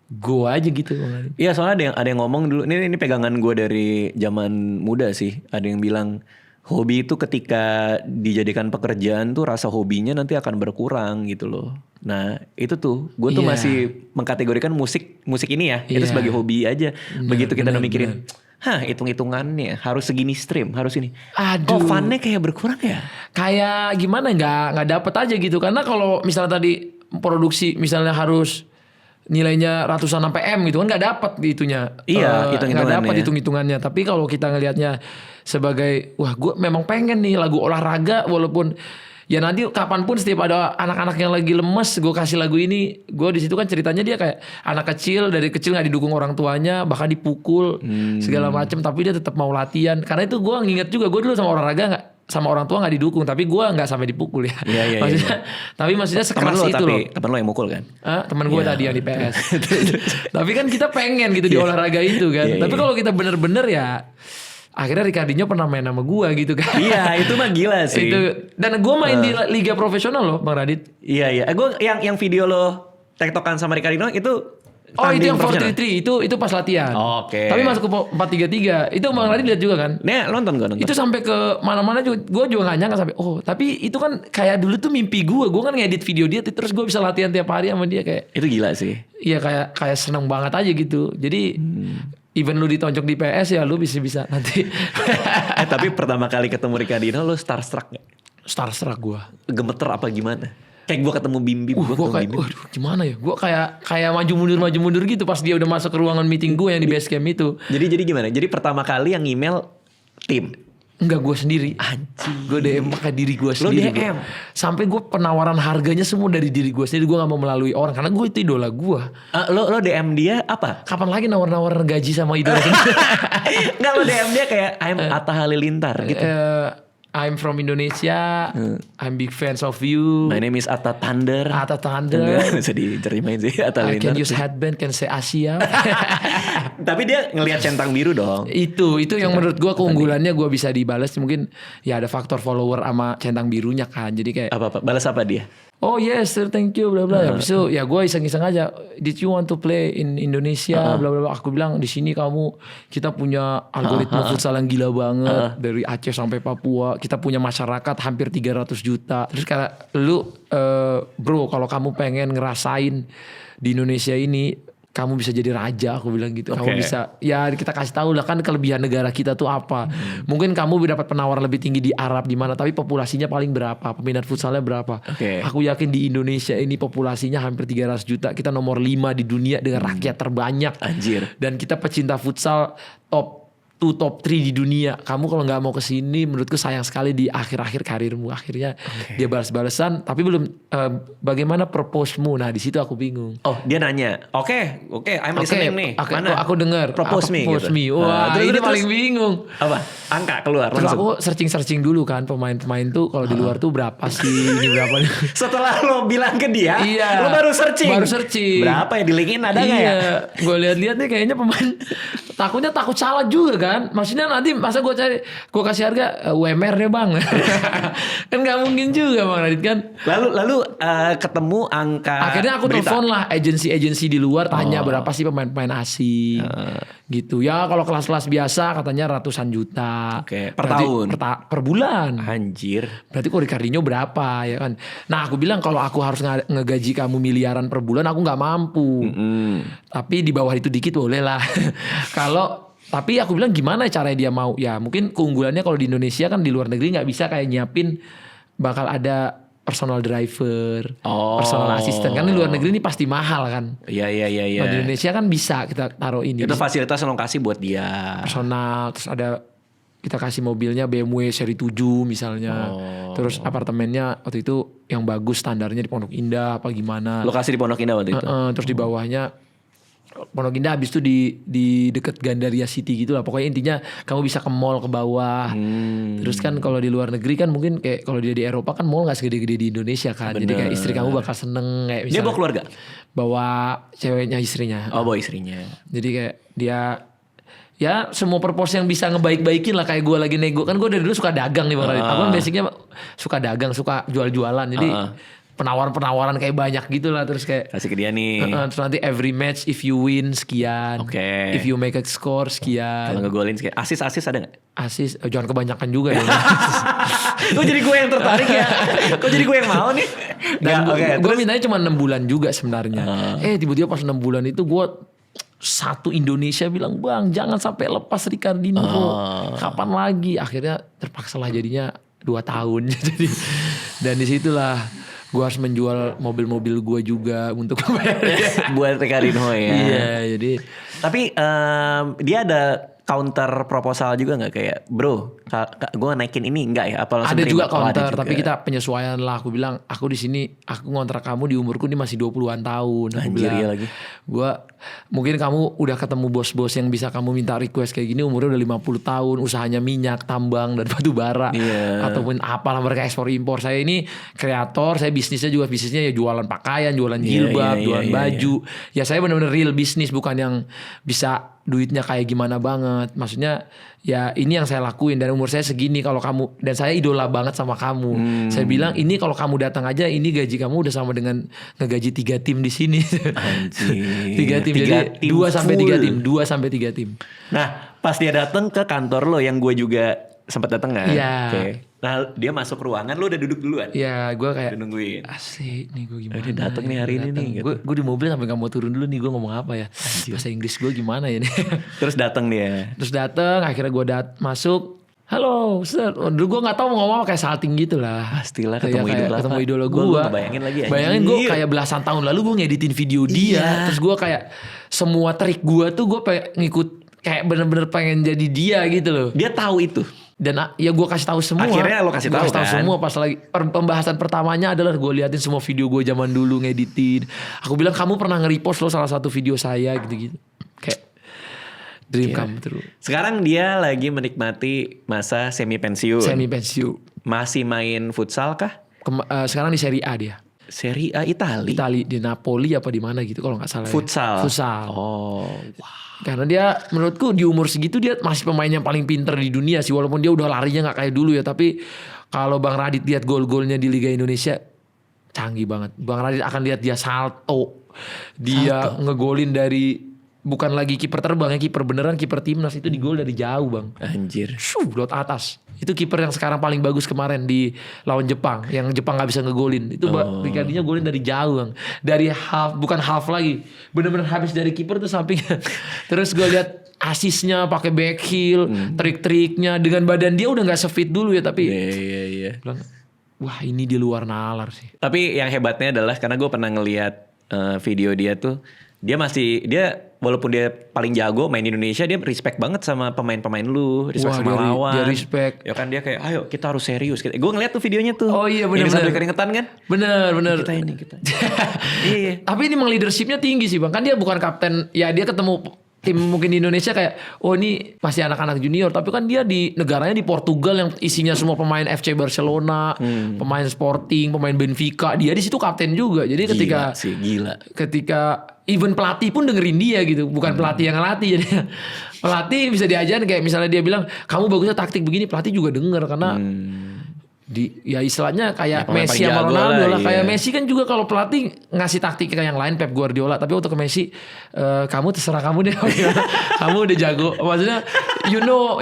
go aja gitu. Iya, soalnya ada yang ngomong dulu, ini pegangan gue dari zaman muda sih. Ada yang bilang hobi itu ketika dijadikan pekerjaan tuh rasa hobinya nanti akan berkurang gitu loh. Nah itu tuh gue tuh Iya. masih mengkategorikan musik ini ya itu Iya. sebagai hobi aja. Begitu kita udah bener, mikirin, hitung-hitungannya harus segini stream, harus ini. Aduh. Kok funnya kayak berkurang ya? Kayak gimana nggak dapet aja gitu. Karena kalau misalnya tadi produksi misalnya harus nilainya ratusan sampai M gitu kan nggak dapat itunya. Iya, hitung-hitungannya. Nggak dapat hitung-hitungannya. Tapi kalau kita ngelihatnya sebagai wah gue memang pengen nih lagu olahraga, walaupun ya nanti kapanpun setiap ada anak-anak yang lagi lemes gue kasih lagu ini. Gue di situ kan ceritanya dia kayak anak kecil, dari kecil nggak didukung orang tuanya, bahkan dipukul segala macam, tapi dia tetap mau latihan. Karena itu gue nginget juga, gue dulu sama olahraga nggak, sama orang tua nggak didukung, tapi gue nggak sampai dipukul ya. Iya, maksudnya, tapi maksudnya sekeras itu loh. Temen lo yang mukul kan? Teman gue tadi yang di PS. Tapi kan kita pengen gitu di olahraga itu kan. Iya, Tapi iya. kalau kita bener-bener ya, akhirnya Ricardinho pernah main sama gue gitu kan. Iya, itu mah gila sih. Dan gue main di liga profesional loh Bang Radit. Iya. Gue yang video lo tektokan sama Ricardinho itu. Oh itu tanding yang profesional? 433 itu pas latihan. Oke. Tapi masuk ke 433 itu Bang Radit lihat juga kan. Nih nonton gue. Itu sampai ke mana-mana juga, gue juga gak nyangka sampai. Oh tapi itu kan kayak dulu tuh mimpi gue kan ngedit video dia, terus gue bisa latihan tiap hari sama dia kayak. Itu gila sih. Iya kayak seneng banget aja gitu. Jadi even lu ditonjok di PS ya lu bisa nanti. Tapi pertama kali ketemu Ricardinho lo starstruck gak? Starstruck gue. Gemeter apa gimana? Kayak gue ketemu Bim-Bim. Gue kayak, waduh gimana ya? Gue kayak maju mundur gitu pas dia udah masuk ke ruangan meeting gue yang di base camp itu. Jadi gimana? Jadi pertama kali yang email tim. Enggak, gue sendiri. Anjing. Gue DM pakai diri gue sendiri. DM? Sampai gue penawaran harganya semua dari diri gue sendiri. Gue gak mau melalui orang karena gue itu idola gue. Lo DM dia apa? Kapan lagi nawar-nawar gaji sama idola sendiri? Enggak, lo DM dia kayak I'm Atta Halilintar gitu. I'm from Indonesia. I'm big fans of you. My name is Atta Thunder. Atta Thunder. Bisa diterjemain sih Atta I can Halilintar. use headband, can say Asia. Tapi dia ngelihat centang biru dong. Itu yang menurut gue keunggulannya, gue bisa dibalas. Mungkin ya ada faktor follower sama centang birunya kan. Jadi kayak Apa? Balas apa dia? oh yes sir, thank you bla bla. Habis itu ya gue iseng-iseng aja. Did you want to play in Indonesia bla bla. Aku bilang di sini kita punya algoritma futsal yang gila banget dari Aceh sampai Papua. Kita punya masyarakat hampir 300 juta. Terus karena lu bro kalau kamu pengen ngerasain di Indonesia ini, kamu bisa jadi raja, aku bilang gitu. Kamu bisa, ya kita kasih tahu lah kan kelebihan negara kita tuh apa. Mungkin kamu dapat penawaran lebih tinggi di Arab di mana, tapi populasinya paling berapa, peminat futsalnya berapa. Aku yakin di Indonesia ini populasinya hampir 300 juta. Kita nomor 5 di dunia dengan rakyat terbanyak. Anjir. Dan kita pecinta futsal top 2, top 3 di dunia. Kamu kalau nggak mau kesini, menurutku sayang sekali di akhir-akhir karirmu. Akhirnya dia balas-balasan, tapi belum bagaimana propose-mu. Nah di situ aku bingung. Oh dia nanya, oke, I'm listening nih. Mana? Aku dengar. Propose me. Gitu. Wah, ini paling bingung. Apa? Angka keluar Terus langsung. aku searching dulu kan pemain-pemain tuh kalau di luar tuh berapa sih, ini berapa nih? Setelah lo bilang ke dia, Iya. lo baru searching. Berapa ya di linkin ada nggak ya? Gue lihat-lihat nih kayaknya pemain takut salah juga kan. Maksudnya nanti masa gue kasih harga UMR ya bang. Kan nggak mungkin juga Bang Radit kan. Lalu ketemu angka. Akhirnya aku berita. telepon lah agensi di luar, tanya berapa sih pemain-pemain asing. Gitu ya, kalau kelas-kelas biasa katanya ratusan juta. Per Berarti tahun. Per bulan. Anjir. Berarti kok Ricardinho berapa ya kan. Nah aku bilang kalau aku harus ngegaji kamu miliaran per bulan aku gak mampu. Tapi di bawah itu dikit boleh lah. Tapi aku bilang gimana caranya dia mau. Ya mungkin keunggulannya kalau di Indonesia kan, di luar negeri gak bisa kayak nyiapin bakal ada personal driver, personal assistant. Kan di luar negeri ini pasti mahal kan. Iya. Nah, di Indonesia kan bisa kita taruh ini. Itu fasilitas yang lo kasih buat dia. Personal, terus ada kita kasih mobilnya BMW seri 7 misalnya. Terus apartemennya waktu itu yang bagus standarnya di Pondok Indah apa gimana. Lokasi di Pondok Indah waktu itu. Terus di bawahnya Pondok Indah habis itu di deket Gandaria City gitu lah. Pokoknya intinya kamu bisa ke mall ke bawah. Terus kan kalau di luar negeri kan mungkin kayak kalau dia di Eropa kan mall gak segede-gede di Indonesia kan. Jadi kayak istri kamu bakal seneng kayak misalnya. Dia bawa keluarga? Bawa ceweknya istrinya. Oh bawa istrinya. Jadi kayak dia ya semua purpose yang bisa ngebaik-baikin lah. Kayak gue lagi nego. Kan gue dari dulu suka dagang nih Bang Radit. Aku kan basicnya suka dagang, suka jual-jualan. Jadi penawaran-penawaran kayak banyak gitu lah. Terus kayak kasih ke dia nih. terus nanti every match if you win sekian. Oke. If you make a score sekian. Kalau ngegolin sekian. Asis ada gak? Asis jangan kebanyakan juga ya. Kok jadi gue yang tertarik ya? Kok jadi gue yang mau nih? Dan gue mintanya cuma 6 bulan juga sebenarnya. Tiba-tiba pas 6 bulan itu gue satu Indonesia bilang, bang jangan sampai lepas Ricardinho. Kapan lagi? Akhirnya terpaksa lah jadinya 2 tahun. Jadi dan disitulah gue harus menjual mobil-mobil gue juga untuk buat Ricardinho ya. Iya jadi. Tapi dia ada counter proposal juga nggak kayak bro, gue naikin ini enggak ya? Apa langsung ada terima? juga counter, ada juga. tapi kita penyesuaian lah. Aku bilang aku di sini, aku ngontrak kamu di umurku ini masih 20-an tahun. Aku Anjir bilang, ya lagi. Gua mungkin kamu udah ketemu bos-bos yang bisa kamu minta request kayak gini umurnya udah 50 tahun, usahanya minyak, tambang dan batu bara ataupun apalah mereka ekspor impor. Saya ini kreator, saya bisnisnya ya jualan pakaian, jualan jilbab, jualan baju. Ya saya benar-benar real bisnis, bukan yang bisa duitnya kayak gimana banget. Maksudnya ya ini yang saya lakuin dan umur saya segini, kalau kamu, dan saya idola banget sama kamu. Saya bilang ini kalau kamu datang aja ini gaji kamu udah sama dengan ngegaji 3 tim di sini. 3 tim, jadi 2 sampai 3 tim, 2 sampai 3 tim. Nah, pas dia datang ke kantor lo yang gue juga sempat datang kan? Iya. Okay. Nah, dia masuk ruangan, lo udah duduk duluan? Iya, gue kayak udah nungguin. asik nih gue gimana. Dia datang nih hari ini nih. Gitu. Gue di mobil sampai gak mau turun dulu nih, gue ngomong apa ya? Bahasa Inggris gue gimana ya nih? Terus datang dia. Akhirnya gue masuk. Halo, sir. Dulu gue gak tahu mau ngomong apa, kayak salting gitu lah. Pastilah ketemu idola. Ketemu idola gue. Bayangin lagi. Bayangin gue kayak belasan tahun lalu gue ngeditin video dia. Terus gue kayak semua trik gue tuh gue pengen ngikut, kayak bener-bener pengen jadi dia gitu loh. Dia tahu itu. Dan ya gue kasih tahu semua. Akhirnya lo kasih tahu kan? Semua pas lagi pembahasan pertamanya adalah gue liatin semua video gue zaman dulu ngeditin. Aku bilang kamu pernah nge-repost lo salah satu video saya gitu-gitu. Kayak dream come true. Sekarang dia lagi menikmati masa semi pensiun. Masih main futsal kah? Sekarang di Serie A dia. Serie A Itali di Napoli apa di mana gitu kalau nggak salah. Futsal. Oh. Wow. Karena dia menurutku di umur segitu dia masih pemain yang paling pinter di dunia sih, walaupun dia udah larinya nggak kayak dulu ya. Tapi kalau Bang Radit lihat gol-golnya di Liga Indonesia canggih banget. Bang Radit akan lihat dia salto. Dia ngegolin dari bukan lagi kiper terbang, ya kiper beneran, kiper timnas itu di gol dari jauh bang. Anjir. Lot atas. Itu kiper yang sekarang paling bagus kemarin di lawan Jepang, yang Jepang nggak bisa ngegolin. Itu Ricardinho golin dari jauh bang, dari half, bukan half lagi, bener-bener habis dari kiper tuh sampingnya. Terus gue lihat asisnya pakai back heel, trik-triknya dengan badan dia udah nggak sefit dulu ya, tapi bilang, wah ini di luar nalar sih. Tapi yang hebatnya adalah karena gue pernah ngelihat video dia tuh, dia walaupun dia paling jago main di Indonesia, dia respect banget sama pemain-pemain lu, respect sama lawan. Dia respect. Ya kan dia kayak, ayo kita harus serius. Gue ngeliat tuh videonya tuh. Oh iya benar. Ini sambil keringetan kan? Bener. Kita. Iya. Tapi ini memang leadershipnya tinggi sih bang. Kan dia bukan kapten. Ya dia ketemu tim mungkin di Indonesia kayak, oh ini masih anak-anak junior. Tapi kan dia di negaranya di Portugal yang isinya semua pemain FC Barcelona, pemain Sporting, pemain Benfica. Dia di situ kapten juga. Jadi ketika even pelatih pun dengerin dia gitu, bukan pelatih yang ngelatih. Jadi pelatih bisa diajarin, kayak misalnya dia bilang kamu bagusnya taktik begini, pelatih juga denger karena ya istilahnya kayak ya, Messi sama Ronaldo lah. Kayak Messi kan juga kalau pelatih ngasih taktik kayak yang lain, Pep Guardiola, tapi untuk ke Messi kamu terserah kamu deh. Kamu udah jago, maksudnya you know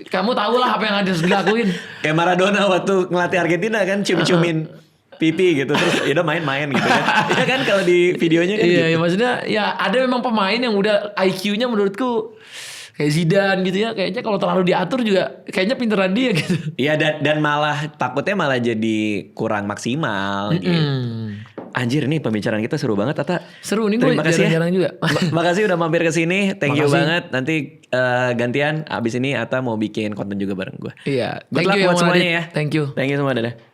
kamu tahu lah apa yang harus dilakuin. Kayak Maradona waktu ngelatih Argentina kan cium-ciumin pipi gitu, terus ya udah main-main gitu kan. Iya kan kalau di videonya kan. Iya, gitu. Ya maksudnya ya ada memang pemain yang udah IQ-nya menurutku kayak Zidane gitu ya, kayaknya kalau terlalu diatur juga kayaknya pinteran dia gitu. Iya dan malah takutnya malah jadi kurang maksimal gitu. Anjir nih pembicaraan kita seru banget Tata. Seru nih gue jarang-jarang juga. Makasih udah mampir ke sini. Thank you banget. Nanti gantian abis ini Atta mau bikin konten juga bareng gue. Iya. Thank you buat semuanya ya. Thank you. Thank you semua, dadah.